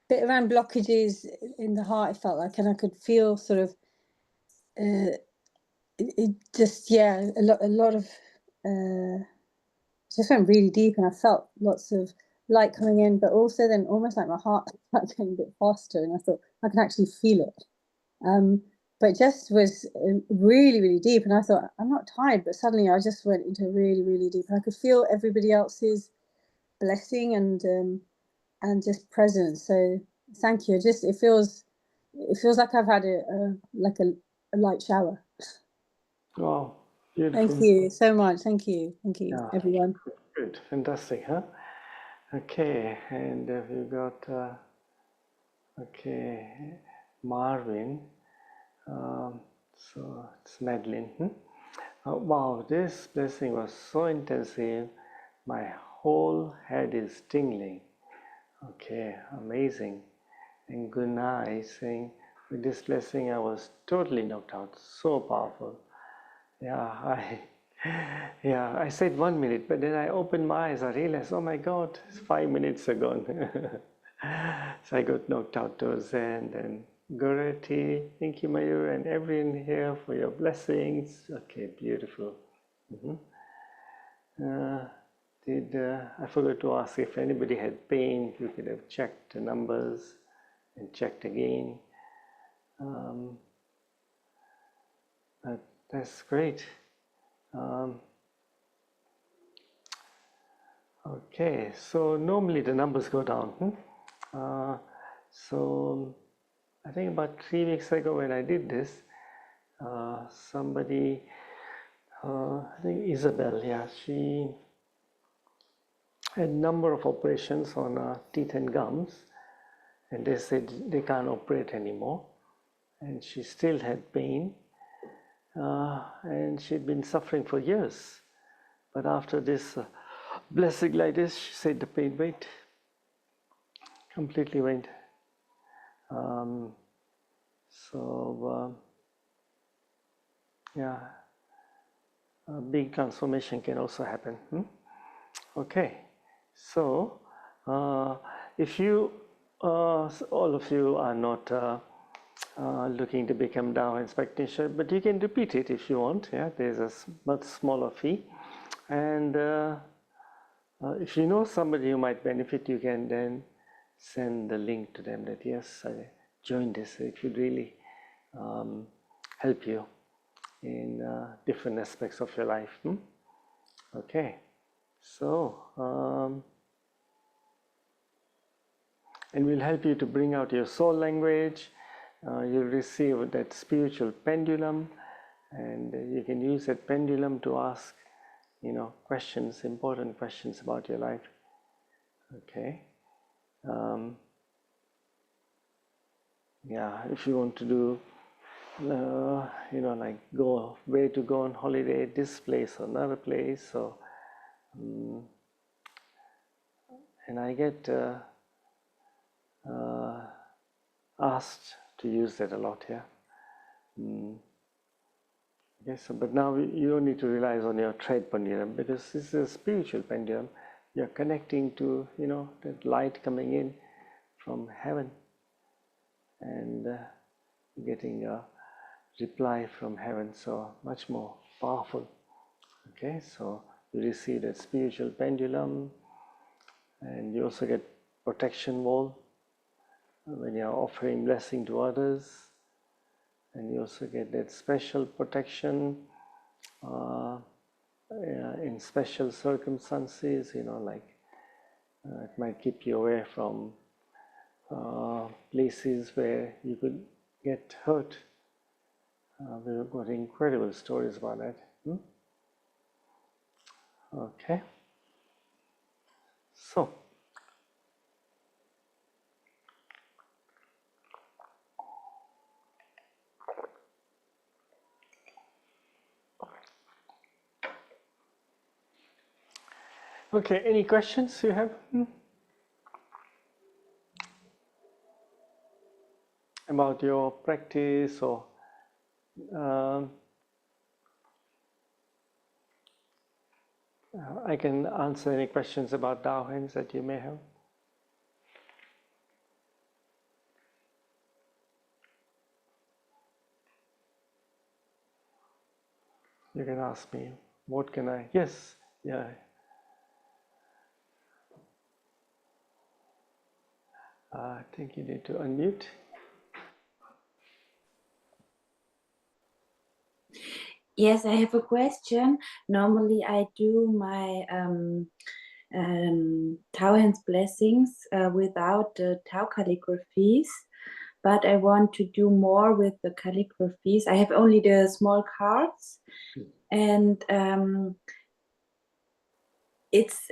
C: bit around blockages in the heart, it felt like, and I could feel sort of it just, yeah, a lot of just went really deep, and I felt lots of light coming in, but also then almost like my heart started going a bit faster, and I thought I can actually feel it. But just was really, really deep, and I thought I'm not tired, but suddenly I just went into really, really deep, and I could feel everybody else's blessing and just presence. So thank you. Just it feels like I've had a light shower.
B: Oh, beautiful.
C: Thank you so much. Thank you,
B: Yeah.
C: everyone.
B: Good, fantastic, huh? Okay, and we've got okay, Marvin. So it's Madeline. Wow, this blessing was so intensive. My whole head is tingling. Okay, amazing. And Guna is saying, with this blessing, I was totally knocked out. So powerful. Yeah, I said 1 minute, but then I opened my eyes. I realized, oh my God, it's 5 minutes ago. So I got knocked out towards the end. And Goreti, thank you, Mayur, and everyone here for your blessings. Okay, beautiful. I forgot to ask if anybody had pain. You could have checked the numbers and checked again. But that's great. Okay, so normally the numbers go down. So I think about 3 weeks ago when I did this, somebody, I think Isabel, yeah, she had a number of operations on her teeth and gums, and they said they can't operate anymore, and she still had pain, and she'd been suffering for years. But after this blessing like this, she said the pain went, completely went. Yeah, a big transformation can also happen. Okay, so if you, all of you are not looking to become Tao Hands practitioner, but you can repeat it if you want. Yeah, there's a much smaller fee, and if you know somebody who might benefit, you can then send the link to them that yes, I joined this. It could really help you in different aspects of your life. Okay, So, and we'll help you to bring out your soul language. You'll receive that spiritual pendulum, and you can use that pendulum to ask, questions, important questions about your life. Okay. Yeah, if you want to do, like where to go on holiday, this place or another place. So, and I get asked to use that a lot here. Okay, so but now you don't need to rely on your thread pendulum, because this is a spiritual pendulum. You're connecting to that light coming in from heaven, and getting a reply from heaven, so much more powerful. Okay, so you receive that spiritual pendulum, and you also get protection wall when you're offering blessing to others, and you also get that special protection in special circumstances. Like it might keep you away from places where you could get hurt. We've got incredible stories about that. Okay. So, okay, any questions you have about your practice, or I can answer any questions about Tao Hands that you may have. You can ask me, what can I? Yes, yeah. I think you need to unmute.
G: Yes, I have a question. Normally I do my Tao Hands blessings without the Tao calligraphies, but I want to do more with the calligraphies. I have only the small cards, and it's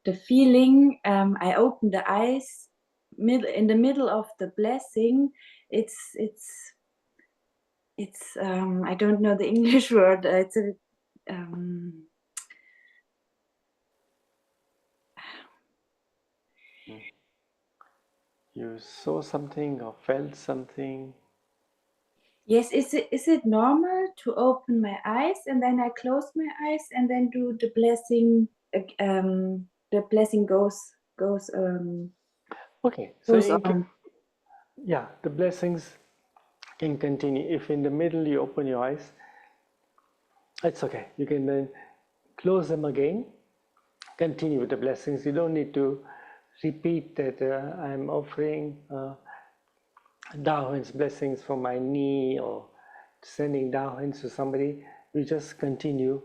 G: the feeling. I open the eyes in the middle of the blessing. It's I don't know the English word. It's a
B: You saw something or felt something?
G: Yes, is it normal to open my eyes and then I close my eyes and then do the blessing? The blessing goes
B: Okay,
G: goes
B: so
G: on.
B: yeah, the blessings can continue. If in the middle you open your eyes, it's okay. You can then close them again, continue with the blessings. You don't need to repeat that I'm offering Tao Hands blessings from my knee, or sending Tao Hands to somebody. You just continue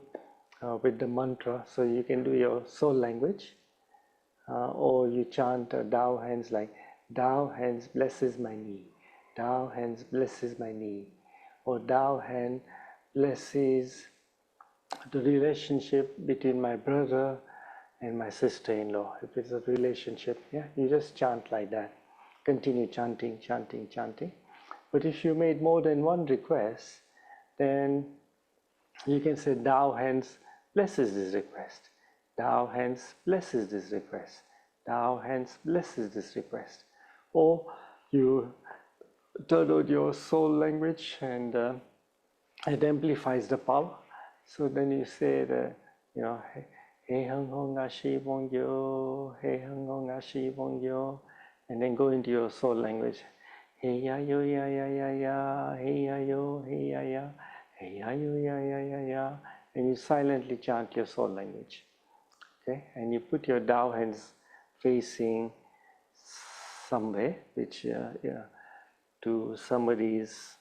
B: with the mantra. So you can do your soul language, or you chant Tao Hands, like Tao Hands blesses my knee, Tao Hands blesses my knee, or Tao Hand blesses the relationship between my brother and my sister-in-law. If it's a relationship, yeah, you just chant like that. Continue chanting, chanting, chanting. But if you made more than one request, then you can say Tao Hands blesses this request. Tao Hands blesses this request. Tao Hands blesses this request. Or you turn on your soul language, and it amplifies the power. So then you say Hey Hung Hong Ashi Bong Yo, Hey Hung Hong Ashi Bong Yo, and then go into your soul language. Hey ya yo ya ya ya ya, hey ya yo, hey ya ya, hey ya yo ya ya ya ya, and you silently chant your soul language. Okay, and you put your Tao Hands facing somewhere, which to somebody's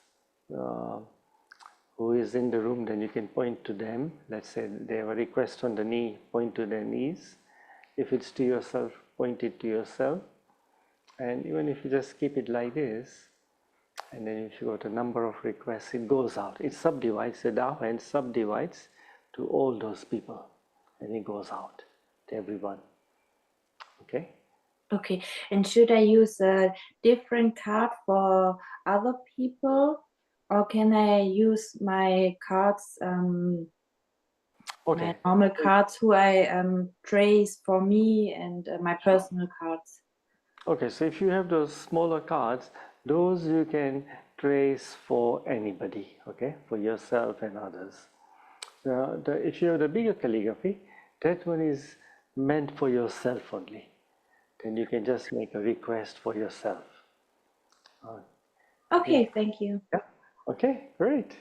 B: who is in the room, then you can point to them. Let's say they have a request on the knee, point to their knees. If it's to yourself, point it to yourself. And even if you just keep it like this, and then if you go to number of requests, it goes out. It subdivides, the Tao Hands subdivides to all those people, and it goes out to everyone. Okay?
G: Okay, and should I use a different card for other people, or can I use my cards,
B: Okay.
G: my normal cards who I trace for me and my personal cards?
B: Okay, so if you have those smaller cards, those you can trace for anybody, okay, for yourself and others. If you have the bigger calligraphy, that one is meant for yourself only. Then you can just make a request for yourself.
G: Okay, thank you.
B: Yeah. Okay, great.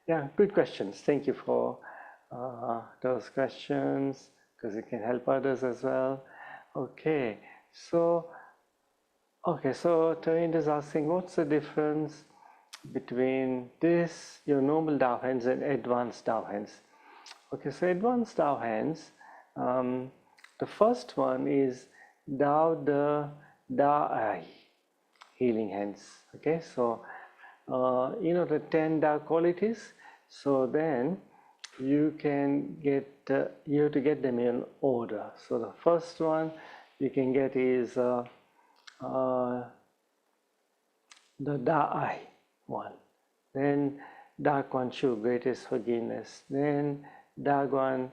B: Yeah, good questions. Thank you for those questions, because it can help others as well. Okay, so Tarind is asking, what's the difference between this, your normal Tao Hands, and advanced Tao Hands? Okay, so advanced Tao Hands, the first one is Tao De Da Ai, healing hands. Okay, so you know the 10 Tao qualities. So then you can get, you have to get them in order. So the first one you can get is the Da-I one, then Da-Quan Shu, greatest forgiveness, then Da-Guan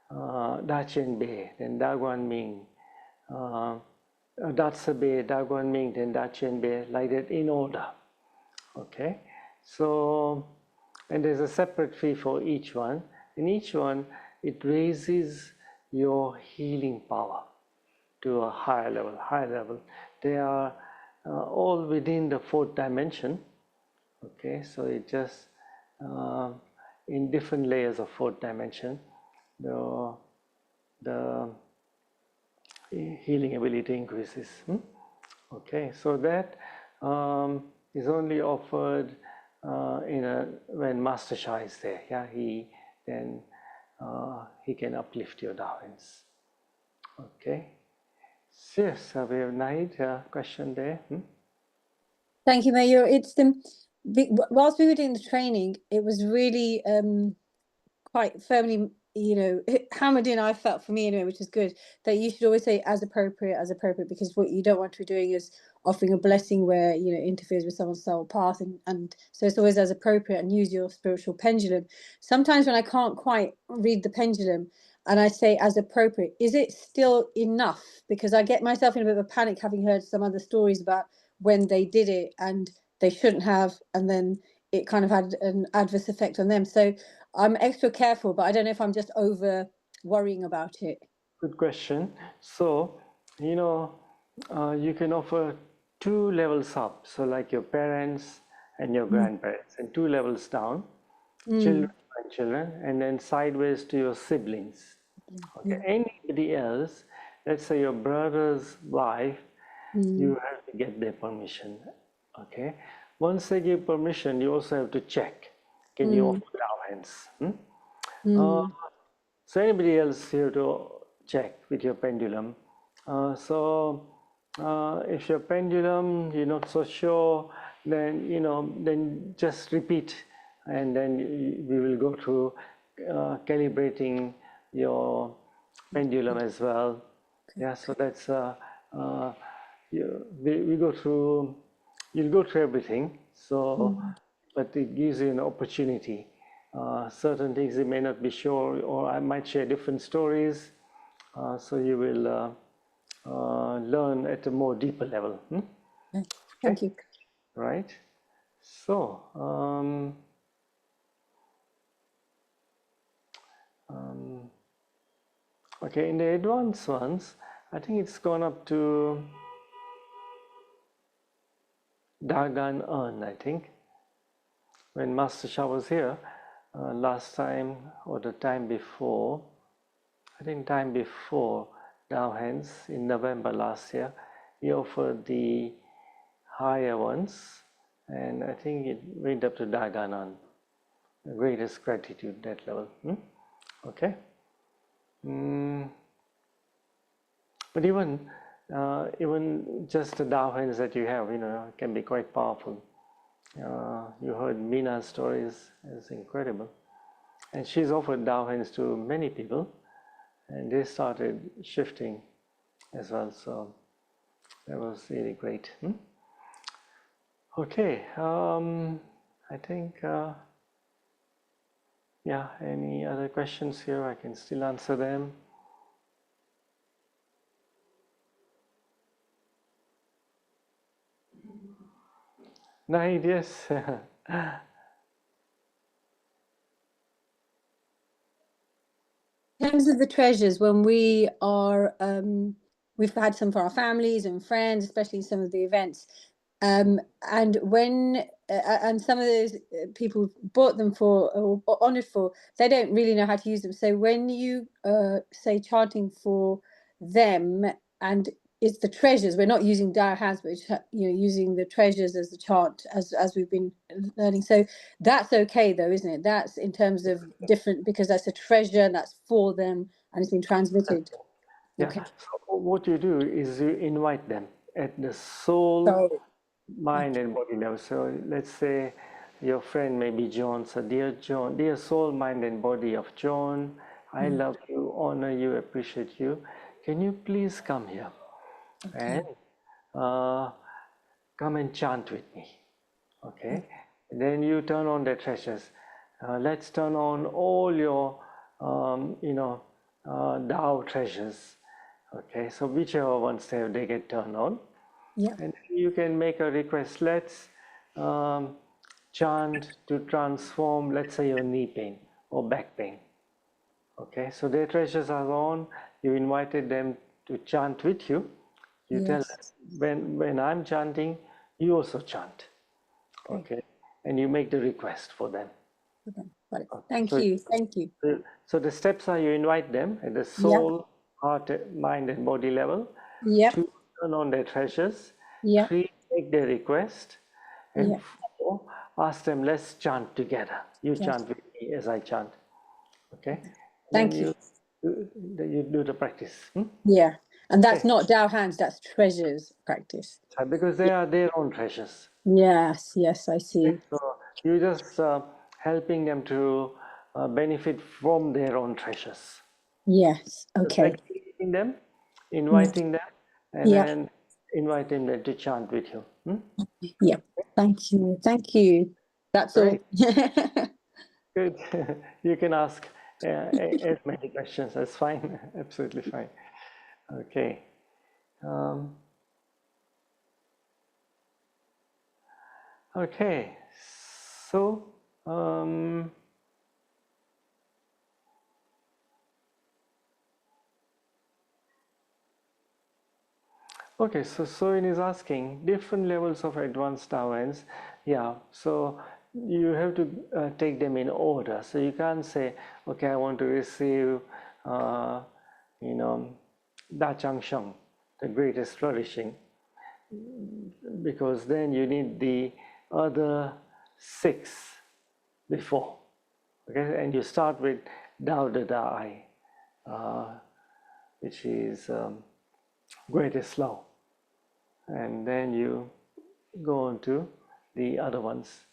B: Da-Chen-Bei, then Da-Guan Ming, Da-Tse-Bei, Da-Guan Ming, then Da-Chen-Bei, like that in order. Okay, so, and there's a separate fee for each one. In each one, it raises your healing power to a higher level. They are all within the fourth dimension. Okay, so it just in different layers of fourth dimension, the healing ability increases. Okay, so that is only offered when Master Shah is there. Yeah, he can uplift your Tao Hands. Okay. Yes, we have Nahid, question there.
C: Thank you, Mayur. It's whilst we were doing the training, it was really quite firmly, hammered in. I felt, for me anyway, which is good, that you should always say as appropriate, because what you don't want to be doing is offering a blessing where interferes with someone's soul path, and so it's always as appropriate, and use your spiritual pendulum. Sometimes when I can't quite read the pendulum and I say as appropriate, is it still enough? Because I get myself in a bit of a panic, having heard some other stories about when they did it and they shouldn't have, and then it kind of had an adverse effect on them. So I'm extra careful, but I don't know if I'm just over worrying about it.
B: Good question. So, you can offer 2 levels up. So like your parents and your grandparents, and 2 levels down, children and children, and then sideways to your siblings. Okay. Anybody else, let's say your brother's wife, you have to get their permission. Okay. Once they give permission, you also have to check. Can you offer Tao Hands? So anybody else here to check with your pendulum. If your pendulum you're not so sure, then then just repeat, and then we will go through calibrating your pendulum as well. Yeah, so that's we go through. You'll go through everything. So, but it gives you an opportunity. Certain things you may not be sure, or I might share different stories, so you will learn at a more deeper level.
C: Thank you.
B: Right. So, okay, in the advanced ones, I think it's gone up to Dagan Earn, I think. When Master Shah was here last time, or the time before, I think time before Tao Hands in November last year, he offered the higher ones, and I think it went up to Daganan. the greatest gratitude, that level. Okay. But even just the Tao Hands that you have, can be quite powerful. You heard Mina's stories; it's incredible, and she's offered Tao Hands to many people, and they started shifting as well. So that was really great. Okay, I think. Yeah, any other questions here? I can still answer them. Nine, yes.
C: In terms of the treasures, when we are, we've had some for our families and friends, especially some of the events. And when and some of those people bought them for or honored for, they don't really know how to use them. So when you say chanting for them, and it's the treasures, we're not using Tao Hands, but using the treasures as the chant, as we've been learning. So that's okay though, isn't it? That's in terms of different, because that's a treasure and that's for them and it's been transmitted.
B: Yeah.
C: Okay.
B: So what you do is you invite them at the soul, mind and body level. So let's say your friend may be John. So dear John, dear soul, mind and body of John, I love you, honor you, appreciate you. Can you please come here and come and chant with me? Okay. And then you turn on the treasures. Let's turn on all your Tao treasures. Okay, so whichever ones they get turned on.
C: Yeah.
B: And you can make a request. Let's chant to transform, let's say, your knee pain or back pain. Okay, so their treasures are on. You invited them to chant with you. You tell them, when I'm chanting, you also chant. Okay, and you make the request for them.
C: Got it. Thank you.
B: So the steps are, you invite them at the soul, heart, mind and body level to turn on their treasures. 3, make their request. And 4, ask them, let's chant together. You chant with me as I chant. Okay?
C: Thank you.
B: You do the practice.
C: Yeah. And that's not Tao Hands, that's treasures practice.
B: Because they are their own treasures.
C: Yes, I see.
B: So you're just helping them to benefit from their own treasures.
C: Yes, okay.
B: Inviting them, and then inviting them to chant with you.
C: Yeah, thank you. That's
B: Great.
C: all.
B: Good. You can ask as many questions. That's fine. Absolutely fine. Okay. Okay. So. Okay, so Soin is asking different levels of advanced Tao Hands. Yeah, so you have to take them in order. So you can't say, okay, I want to receive, Da Chang Sheng, the greatest flourishing, because then you need the other 6 before. Okay, and you start with Dao De Dai, which is greatest love. And then you go on to the other ones,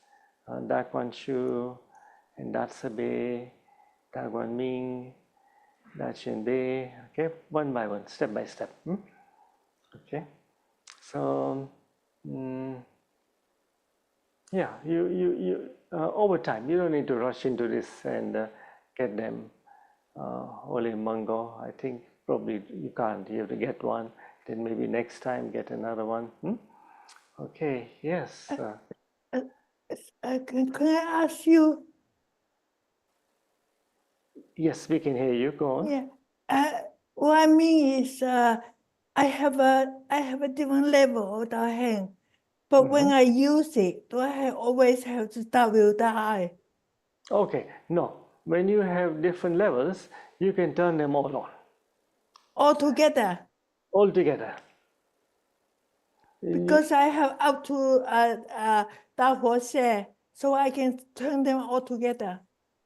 B: Da Quan Shu, and Da Tse, Da Guan Ming, Da Chen Bei, okay, one by one, step by step. Okay, so yeah, you over time, you don't need to rush into this and get them all in Mango. I think probably you can't. You have to get one, then maybe next time get another one. Okay, yes.
H: Can I ask you?
B: Yes, we can hear you. Go on.
H: Yeah. What I mean is, I have a different level of Tao Hand, but when I use it, do I always have to start with the eye?
B: Okay, no. When you have different levels, you can turn them all on.
H: All together?
B: All together.
H: Because I have up to Tao Share, so I can turn them all together.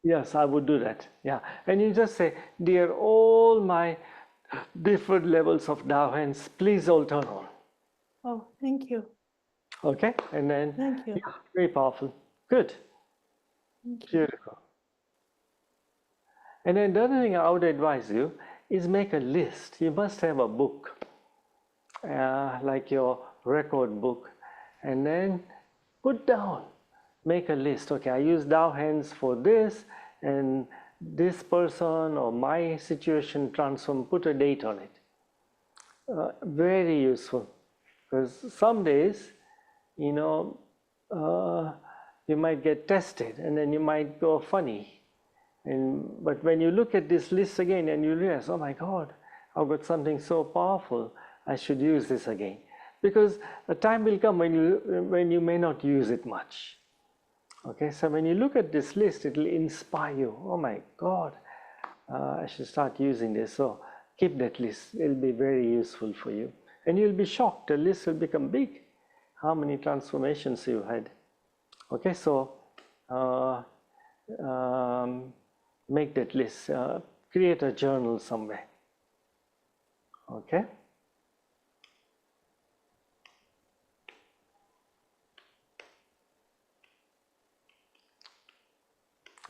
B: Yes, I would do that. Yeah. And you just say, dear, all my different levels of Tao Hands, please all turn on.
H: Oh, thank you.
B: Okay. And then,
H: Thank you.
B: yeah, very powerful. Good.
H: Thank you.
B: Beautiful. And then the other thing I would advise you is make a list. You must have a book, like your record book, and then put down, make a list. Okay, I use Tao Hands for this, and this person or my situation transform, put a date on it. Very useful, because some days, you know, you might get tested and then you might go funny. But when you look at this list again and you realize, oh my God, I've got something so powerful, I should use this again. Because a time will come when you may not use it much. Okay, so when you look at this list, it will inspire you. Oh my God, I should start using this. So keep that list. It will be very useful for you. And you'll be shocked. The list will become big. How many transformations you had. Okay, so make that list. Create a journal somewhere. Okay.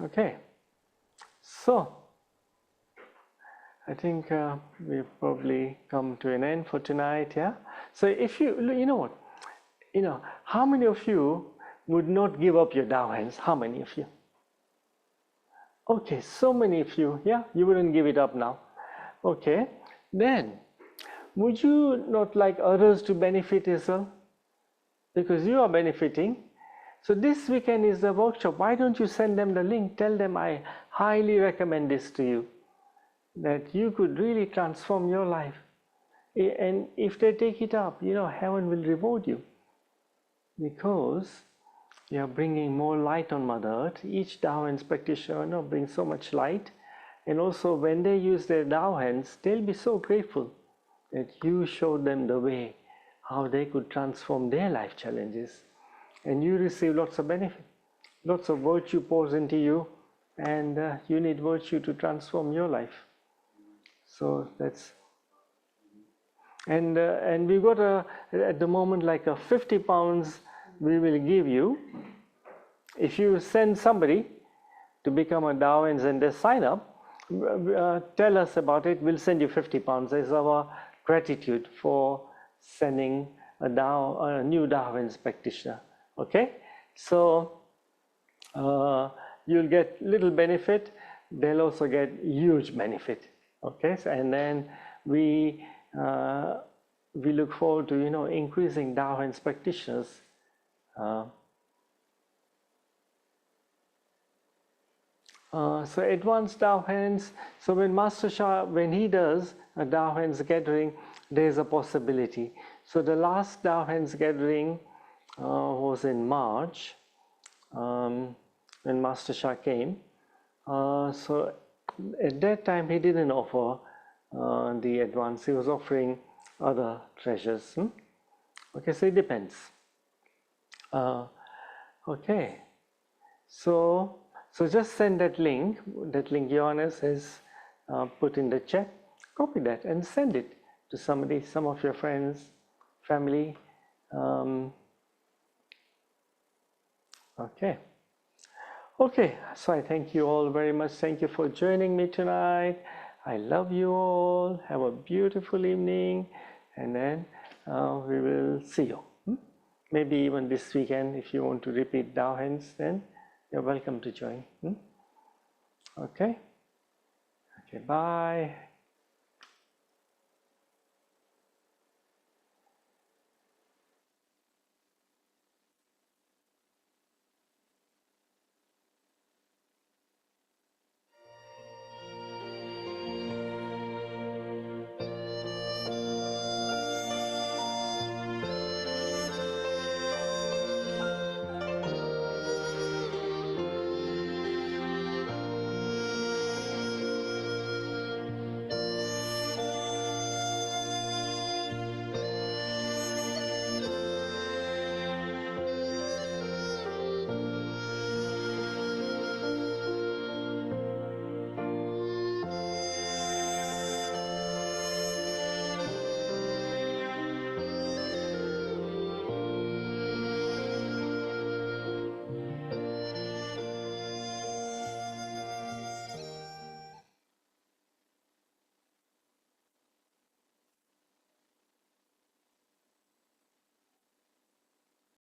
B: Okay, so I think we've probably come to an end for tonight, yeah? So if you know what, how many of you would not give up your Tao Hands? How many of you? Okay, so many of you, yeah? You wouldn't give it up now. Okay, then would you not like others to benefit as well? Because you are benefiting. So this weekend is the workshop. Why don't you send them the link? Tell them I highly recommend this to you, that you could really transform your life. And if they take it up, heaven will reward you, because you are bringing more light on Mother Earth. Each Tao Hands practitioner brings so much light. And also when they use their Tao Hands, they'll be so grateful that you showed them the way, how they could transform their life challenges. And you receive lots of benefit. Lots of virtue pours into you, and you need virtue to transform your life. So that's, and we've got at the moment like a 50 pounds we will give you. If you send somebody to become a Tao Hands and they sign up, tell us about it, we'll send you 50 pounds as our gratitude for sending a new Tao Hands practitioner. Okay, so you'll get little benefit, they'll also get huge benefit. Okay, so, and then we look forward to increasing Tao Hands practitioners. So advanced Tao Hands. So when Master Shah, when he does a Tao Hands gathering, there's a possibility. So the last Tao Hands gathering was in March, when Master Shah came. So at that time he didn't offer the advance. He was offering other treasures. Okay, so it depends. Okay, so just send that link. That link Johannes has put in the chat. Copy that and send it to somebody, some of your friends, family. Okay, so I thank you all very much. Thank you for joining me tonight. I love you all. Have a beautiful evening, and then we will see you. Maybe even this weekend, if you want to repeat Tao Hands, then you're welcome to join. Okay, bye.